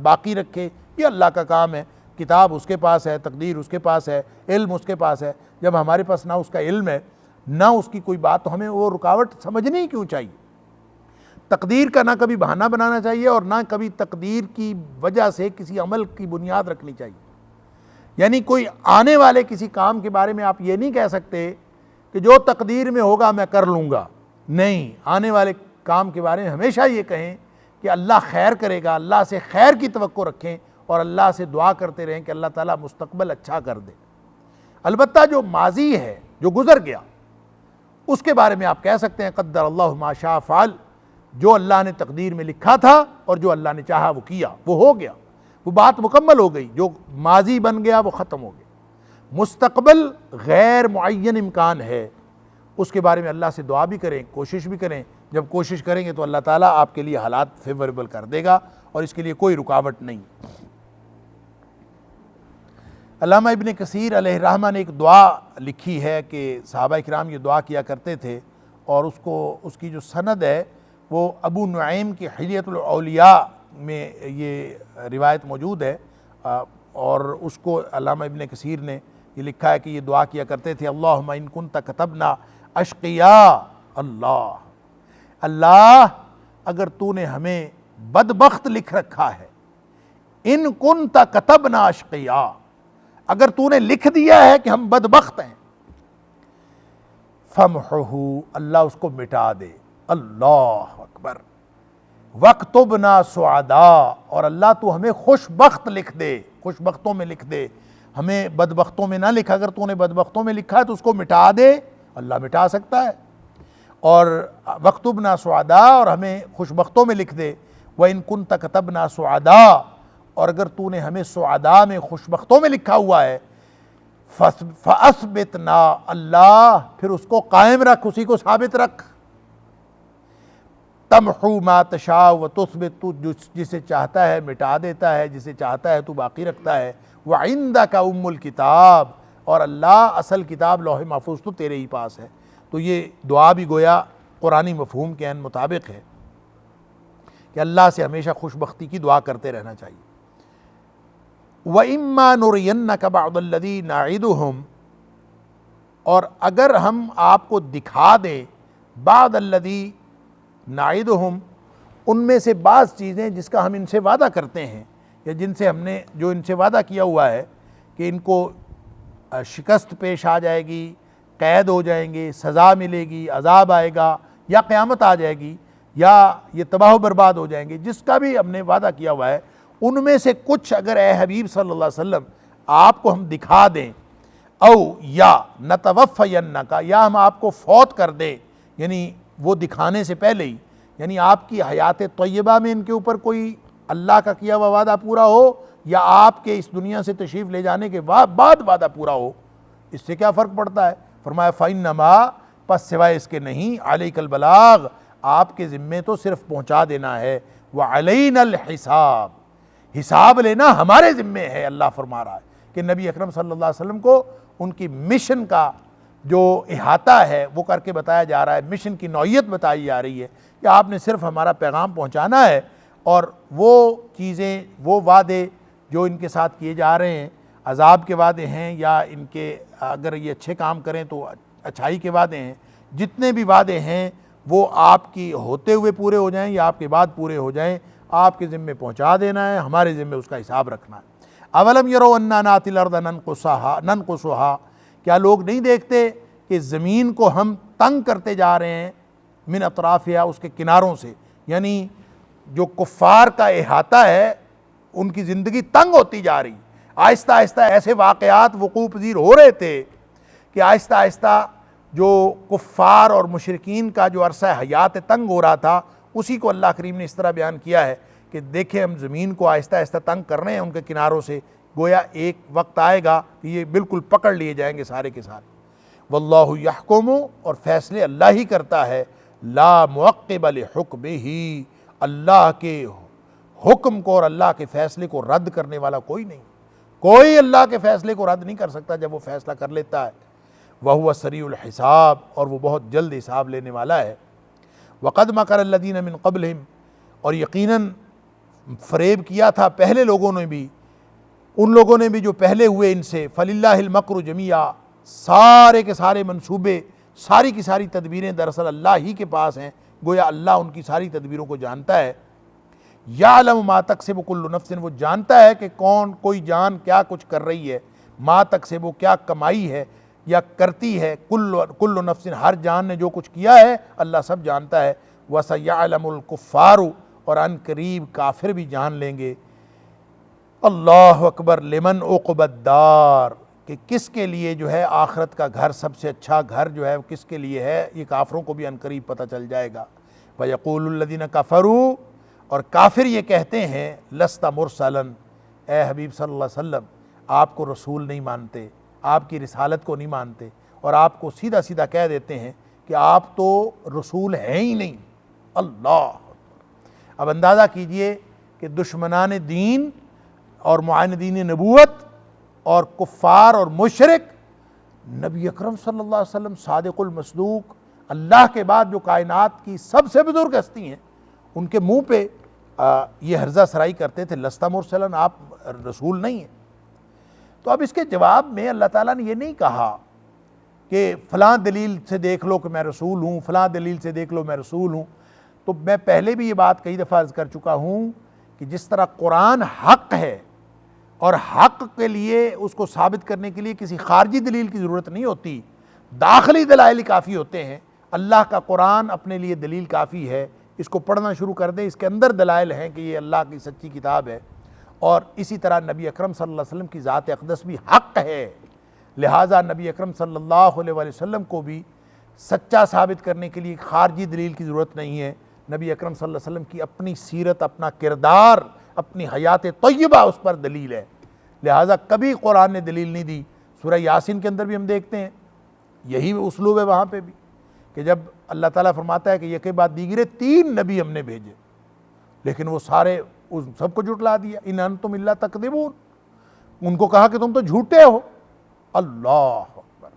باقی رکھے، یہ اللہ کا کام ہے. کتاب اس کے پاس ہے، تقدیر اس کے پاس ہے، علم اس کے پاس ہے. جب ہمارے پاس نہ اس کا علم ہے نہ اس کی کوئی بات، تو ہمیں وہ رکاوٹ سمجھنی کیوں چاہیے؟ تقدیر کا نہ کبھی بہانہ بنانا چاہیے اور نہ کبھی تقدیر کی وجہ سے کسی عمل کی بنیاد رکھنی چاہیے۔ یعنی کوئی آنے والے کسی کام کے بارے میں آپ یہ نہیں کہہ سکتے کہ جو تقدیر میں ہوگا میں کر لوں گا، نہیں، آنے والے کام کے بارے میں ہمیشہ یہ کہیں کہ اللہ خیر کرے گا، اللہ سے خیر کی توقع رکھیں اور اللہ سے دعا کرتے رہیں کہ اللہ تعالیٰ مستقبل اچھا کر دے۔ البتہ جو ماضی ہے، جو گزر گیا، اس کے بارے میں آپ کہہ سکتے ہیں قدر اللہ ما شاء فعل، جو اللہ نے تقدیر میں لکھا تھا اور جو اللہ نے چاہا وہ کیا، وہ ہو گیا، وہ بات مکمل ہو گئی، جو ماضی بن گیا وہ ختم ہو گیا۔ مستقبل غیر معین امکان ہے، اس کے بارے میں اللہ سے دعا بھی کریں، کوشش بھی کریں۔ جب کوشش کریں گے تو اللہ تعالیٰ آپ کے لیے حالات فیوریبل کر دے گا اور اس کے لیے کوئی رکاوٹ نہیں۔ علامہ ابن کثیر علیہ الرحمہ نے ایک دعا لکھی ہے کہ صحابہ کرام یہ دعا کیا کرتے تھے، اور اس کی جو سند ہے وہ ابو نعیم کی حلیۃ الاولیاء میں یہ روایت موجود ہے، اور اس کو علامہ ابن کثیر نے یہ لکھا ہے کہ یہ دعا کیا کرتے تھے، اللہم ان کنت کتبنا اشقیاء، اللہ اگر تو نے ہمیں بدبخت لکھ رکھا ہے، ان کنت کتبنا اشقیاء، اگر تو نے لکھ دیا ہے کہ ہم بدبخت ہیں، فمحہ، اللہ اس کو مٹا دے، اللہ اکبر، وَاکْتُبْنَا سُعَدَاء، اور اللہ تو ہمیں خوش بخت لکھ دے، خوش بختوں میں لکھ دے، ہمیں بدبختوں میں نہ لکھ، اگر تو نے بدبختوں میں لکھا ہے تو اس کو مٹا دے، اللہ مٹا سکتا ہے، اور وَاکْتُبْنَا سُعَدَاء، اور ہمیں خوش بختوں میں لکھ دے، وَإِن كُنْتَ كَتَبْنَا سُعَدَاء، اور اگر تو نے ہمیں سعداء میں خوش بختوں میں لکھا ہوا ہے، فَأَثْبِتْنَا، اللہ پھر اس کو قائم رکھ، اسی کو ثابت رکھ، تمحو ما تشاء وتثبت، تو جسے چاہتا ہے مٹا دیتا ہے، جسے چاہتا ہے تو باقی رکھتا ہے، وعندک ام الکتاب، اور اللہ اصل کتاب لوح محفوظ تو تیرے ہی پاس ہے۔ تو یہ دعا بھی گویا قرآنی مفہوم کے عین مطابق ہے کہ اللہ سے ہمیشہ خوش بختی کی دعا کرتے رہنا چاہیے۔ وَإِمَّا نُرِيَنَّكَ بَعْضَ الَّذِي نَعِدُهُمْ، اور اگر ہم آپ کو دکھا دیں بعض الذی نعدہم، ان میں سے بعض چیزیں جس کا ہم ان سے وعدہ کرتے ہیں، یا جن سے ہم نے جو ان سے وعدہ کیا ہوا ہے کہ ان کو شکست پیش آ جائے گی، قید ہو جائیں گے، سزا ملے گی، عذاب آئے گا، یا قیامت آ جائے گی، یا یہ تباہ و برباد ہو جائیں گے، جس کا بھی ہم نے وعدہ کیا ہوا ہے، ان میں سے کچھ اگر اے حبیب صلی اللہ علیہ وسلم آپ کو ہم دکھا دیں، او یا نتوفینک، یا ہم آپ کو فوت کر دیں، یعنی وہ دکھانے سے پہلے ہی، یعنی آپ کی حیات طیبہ میں ان کے اوپر کوئی اللہ کا کیا ہوا وعدہ پورا ہو، یا آپ کے اس دنیا سے تشریف لے جانے کے بعد وعدہ پورا ہو، اس سے کیا فرق پڑتا ہے؟ فرمایا فَإِنَّمَا، پس سوائے اس کے نہیں، عَلَيْكَ الْبَلَاغ، آپ کے ذمے تو صرف پہنچا دینا ہے، وَعَلَيْنَا الْحِسَابِ، حساب لینا ہمارے ذمے ہے۔ اللہ فرما رہا ہے کہ نبی اکرم صلی اللہ علیہ وسلم کو ان کی مشن کا جو احاطہ ہے وہ کر کے بتایا جا رہا ہے، مشن کی نوعیت بتائی جا رہی ہے کہ آپ نے صرف ہمارا پیغام پہنچانا ہے، اور وہ چیزیں، وہ وعدے جو ان کے ساتھ کیے جا رہے ہیں، عذاب کے وعدے ہیں، یا ان کے اگر یہ اچھے کام کریں تو اچھائی کے وعدے ہیں، جتنے بھی وعدے ہیں وہ آپ کی ہوتے ہوئے پورے ہو جائیں یا آپ کے بعد پورے ہو جائیں، آپ کے ذمے پہنچا دینا ہے، ہمارے ذمے اس کا حساب رکھنا ہے۔ اولم یروا انا ناتی الارض ننقصها، کیا لوگ نہیں دیکھتے کہ زمین کو ہم تنگ کرتے جا رہے ہیں، من اطرافها، اس کے کناروں سے، یعنی جو کفار کا احاطہ ہے ان کی زندگی تنگ ہوتی جا رہی، آہستہ آہستہ ایسے واقعات وقوع پذیر ہو رہے تھے کہ آہستہ آہستہ جو کفار اور مشرکین کا جو عرصہ حیات تنگ ہو رہا تھا، اسی کو اللہ کریم نے اس طرح بیان کیا ہے کہ دیکھیں ہم زمین کو آہستہ آہستہ تنگ کر رہے ہیں ان کے کناروں سے، گویا ایک وقت آئے گا کہ یہ بالکل پکڑ لیے جائیں گے سارے کے سارے۔ واللہ یحکم، اور فیصلے اللہ ہی کرتا ہے، لا معقب لحکمہ، اللہ کے حکم کو اور اللہ کے فیصلے کو رد کرنے والا کوئی نہیں، کوئی اللہ کے فیصلے کو رد نہیں کر سکتا جب وہ فیصلہ کر لیتا ہے۔ وَهُوَ سَرِيعُ الْحِسَاب، اور وہ بہت جلد حساب لینے والا ہے۔ وَقَدْ مَكَرَ الَّذِينَ مِن قَبْلِهِمْ، اور یقیناً فریب کیا تھا پہلے لوگوں نے بھی، ان لوگوں نے بھی جو پہلے ہوئے ان سے، فَلِلَّهِ الْمَكْرُ جَمِيعًا، سارے کے سارے منصوبے ساری کی ساری تدبیریں دراصل اللہ ہی کے پاس ہیں، گویا اللہ ان کی ساری تدبیروں کو جانتا ہے۔ یعلم ما تکسب کل نفس، وہ جانتا ہے کہ کوئی جان کیا کچھ کر رہی ہے، ما تکسب کیا کمائی ہے یا کرتی ہے، کل نفس ہر جان نے جو کچھ کیا ہے اللہ سب جانتا ہے۔ وَسَيَعْلَمُ الْكُفَّارُ، اور عن قریب کافر بھی جان لیں گے۔ اللہ اکبر، لمن عقبی الدار، کہ کس کے لیے جو ہے آخرت کا گھر، سب سے اچھا گھر جو ہے وہ کس کے لیے ہے، یہ کافروں کو بھی عن قریب پتہ چل جائے گا۔ وَيَقُولُ الَّذِينَ كَفَرُوا، اور کافر یہ کہتے ہیں لست مرسلا، اے حبیب صلی اللہ علیہ وسلم آپ کو رسول نہیں مانتے، آپ کی رسالت کو نہیں مانتے، اور آپ کو سیدھا سیدھا کہہ دیتے ہیں کہ آپ تو رسول ہیں ہی نہیں۔ اللہ، اب اندازہ کیجئے کہ دشمنان دین اور معاندین نبوت اور کفار اور مشرک نبی اکرم صلی اللہ علیہ وسلم صادق المصدوق، اللہ کے بعد جو کائنات کی سب سے بزرگ ہستی ہیں، ان کے منہ پہ یہ ہرزہ سرائی کرتے تھے لست مرسلا، آپ رسول نہیں ہیں۔ تو اب اس کے جواب میں اللہ تعالیٰ نے یہ نہیں کہا کہ فلاں دلیل سے دیکھ لو کہ میں رسول ہوں، فلاں دلیل سے دیکھ لو میں رسول ہوں۔ تو میں پہلے بھی یہ بات کئی دفعہ عرض کر چکا ہوں کہ جس طرح قرآن حق ہے اور حق کے لیے اس کو ثابت کرنے کے لیے کسی خارجی دلیل کی ضرورت نہیں ہوتی، داخلی دلائل کافی ہوتے ہیں۔ اللہ کا قرآن اپنے لیے دلیل کافی ہے، اس کو پڑھنا شروع کر دیں، اس کے اندر دلائل ہیں کہ یہ اللہ کی سچی کتاب ہے۔ اور اسی طرح نبی اکرم صلی اللہ علیہ وسلم کی ذات اقدس بھی حق ہے، لہٰذا نبی اکرم صلی اللہ علیہ وسلم کو بھی سچا ثابت کرنے کے لیے خارجی دلیل کی ضرورت نہیں ہے۔ نبی اکرم صلی اللہ علیہ وسلم کی اپنی سیرت، اپنا کردار، اپنی حیات طیبہ اس پر دلیل ہے، لہٰذا کبھی قرآن نے دلیل نہیں دی۔ سورہ یاسین کے اندر بھی ہم دیکھتے ہیں یہی اسلوب ہے، وہاں پہ بھی کہ جب اللہ تعالیٰ فرماتا ہے کہ یہ کے بعد دیگرے 3 نبی ہم نے بھیجے، لیکن وہ سارے اس سب کو جھٹلا دیا، ان انتم الا تکذبون، ان کو کہا کہ تم تو جھوٹے ہو۔ اللہ اکبر،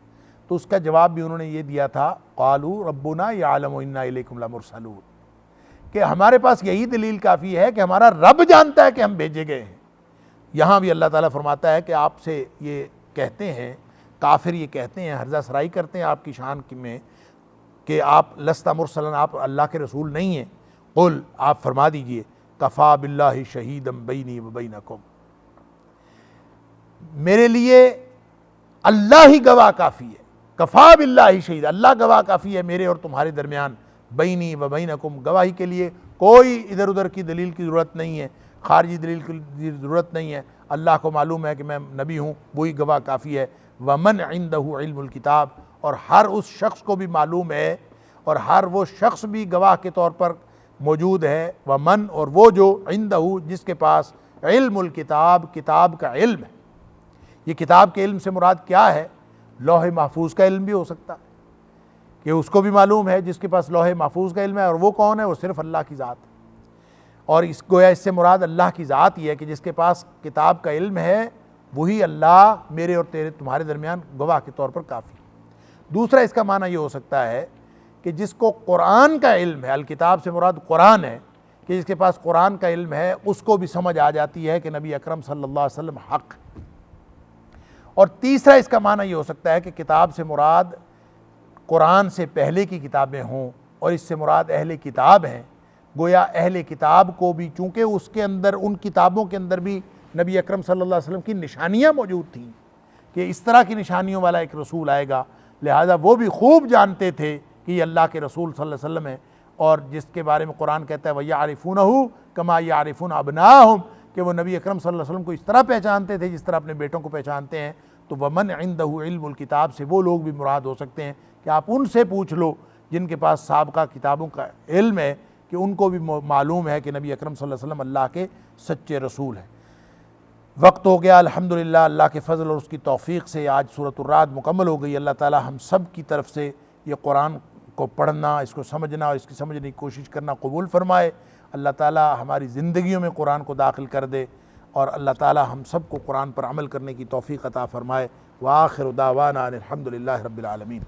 تو اس کا جواب بھی انہوں نے یہ دیا تھا قالوا ربنا یعلم انا الیکم لمرسلون، کہ ہمارے پاس یہی دلیل کافی ہے کہ ہمارا رب جانتا ہے کہ ہم بھیجے گئے ہیں۔ یہاں بھی اللہ تعالیٰ فرماتا ہے کہ آپ سے یہ کہتے ہیں، کافر یہ کہتے ہیں، ہرزہ سرائی کرتے ہیں آپ کی شان میں کہ آپ لست مرسلا، آپ اللہ کے رسول نہیں ہیں۔ قل، آپ فرما دیجئے کفا باللہ شہیدا بینی و بینکم، میرے لیے اللہ ہی گواہ کافی ہے، کفا باللہ شہید، اللہ گواہ کافی ہے میرے اور تمہارے درمیان، بینی و بینکم، گواہی کے لیے کوئی ادھر ادھر کی دلیل کی ضرورت نہیں ہے، خارجی دلیل کی ضرورت نہیں ہے۔ اللہ کو معلوم ہے کہ میں نبی ہوں، وہی گواہ کافی ہے۔ ومن عنده علم الکتاب، اور ہر اس شخص کو بھی معلوم ہے اور ہر وہ شخص بھی گواہ کے طور پر موجود ہے۔ ومن، اور وہ جو عنده، جس کے پاس علم الکتاب، کتاب کا علم ہے۔ یہ کتاب کے علم سے مراد کیا ہے؟ لوح محفوظ کا علم بھی ہو سکتا ہے کہ اس کو بھی معلوم ہے، جس کے پاس لوح محفوظ کا علم ہے، اور وہ کون ہے؟ وہ صرف اللہ کی ذات ہے۔ اور گویا اس سے مراد اللہ کی ذات ہی ہے کہ جس کے پاس کتاب کا علم ہے وہی اللہ میرے اور تمہارے درمیان گواہ کے طور پر کافی۔ دوسرا اس کا معنی یہ ہو سکتا ہے کہ جس کو قرآن کا علم ہے، الکتاب سے مراد قرآن ہے، کہ جس کے پاس قرآن کا علم ہے اس کو بھی سمجھ آ جاتی ہے کہ نبی اکرم صلی اللہ علیہ وسلم حق ہے۔ اور تیسرا اس کا معنی یہ ہو سکتا ہے کہ کتاب سے مراد قرآن سے پہلے کی کتابیں ہوں، اور اس سے مراد اہل کتاب ہیں۔ گویا اہل کتاب کو بھی، چونکہ اس کے اندر، ان کتابوں کے اندر بھی نبی اکرم صلی اللہ علیہ وسلم کی نشانیاں موجود تھیں کہ اس طرح کی نشانیوں والا ایک رسول آئے گا، لہذا وہ بھی خوب جانتے تھے کہ یہ اللہ کے رسول صلی اللہ علیہ وسلم ہے، اور جس کے بارے میں قرآن کہتا ہے وَيَعْرِفُونَهُ كَمَا يَعْرِفُونَ أَبْنَاءَهُمْ، کہ وہ نبی اکرم صلی اللہ علیہ وسلم کو اس طرح پہچانتے تھے جس طرح اپنے بیٹوں کو پہچانتے ہیں۔ تو وَمَنْ عِنْدَهُ عِلْمُ الْكِتاب سے وہ لوگ بھی مراد ہو سکتے ہیں کہ آپ ان سے پوچھ لو جن کے پاس سابقہ کتابوں کا علم ہے، کہ ان کو بھی معلوم ہے کہ نبی اکرم صلی اللہ علیہ وسلم اللہ کے سچے رسول ہیں۔ وقت ہو گیا، الحمدللہ اللہ کے فضل اور اس کی توفیق سے آج سورۃ الرعد مکمل ہو گئی۔ اللہ تعالی ہم سب کی طرف سے یہ قرآن کو پڑھنا، اس کو سمجھنا اور اس کی سمجھنے کی کوشش کرنا قبول فرمائے۔ اللہ تعالی ہماری زندگیوں میں قرآن کو داخل کر دے، اور اللہ تعالی ہم سب کو قرآن پر عمل کرنے کی توفیق عطا فرمائے۔ وآخر دعوانا ان الحمدللہ رب العالمین۔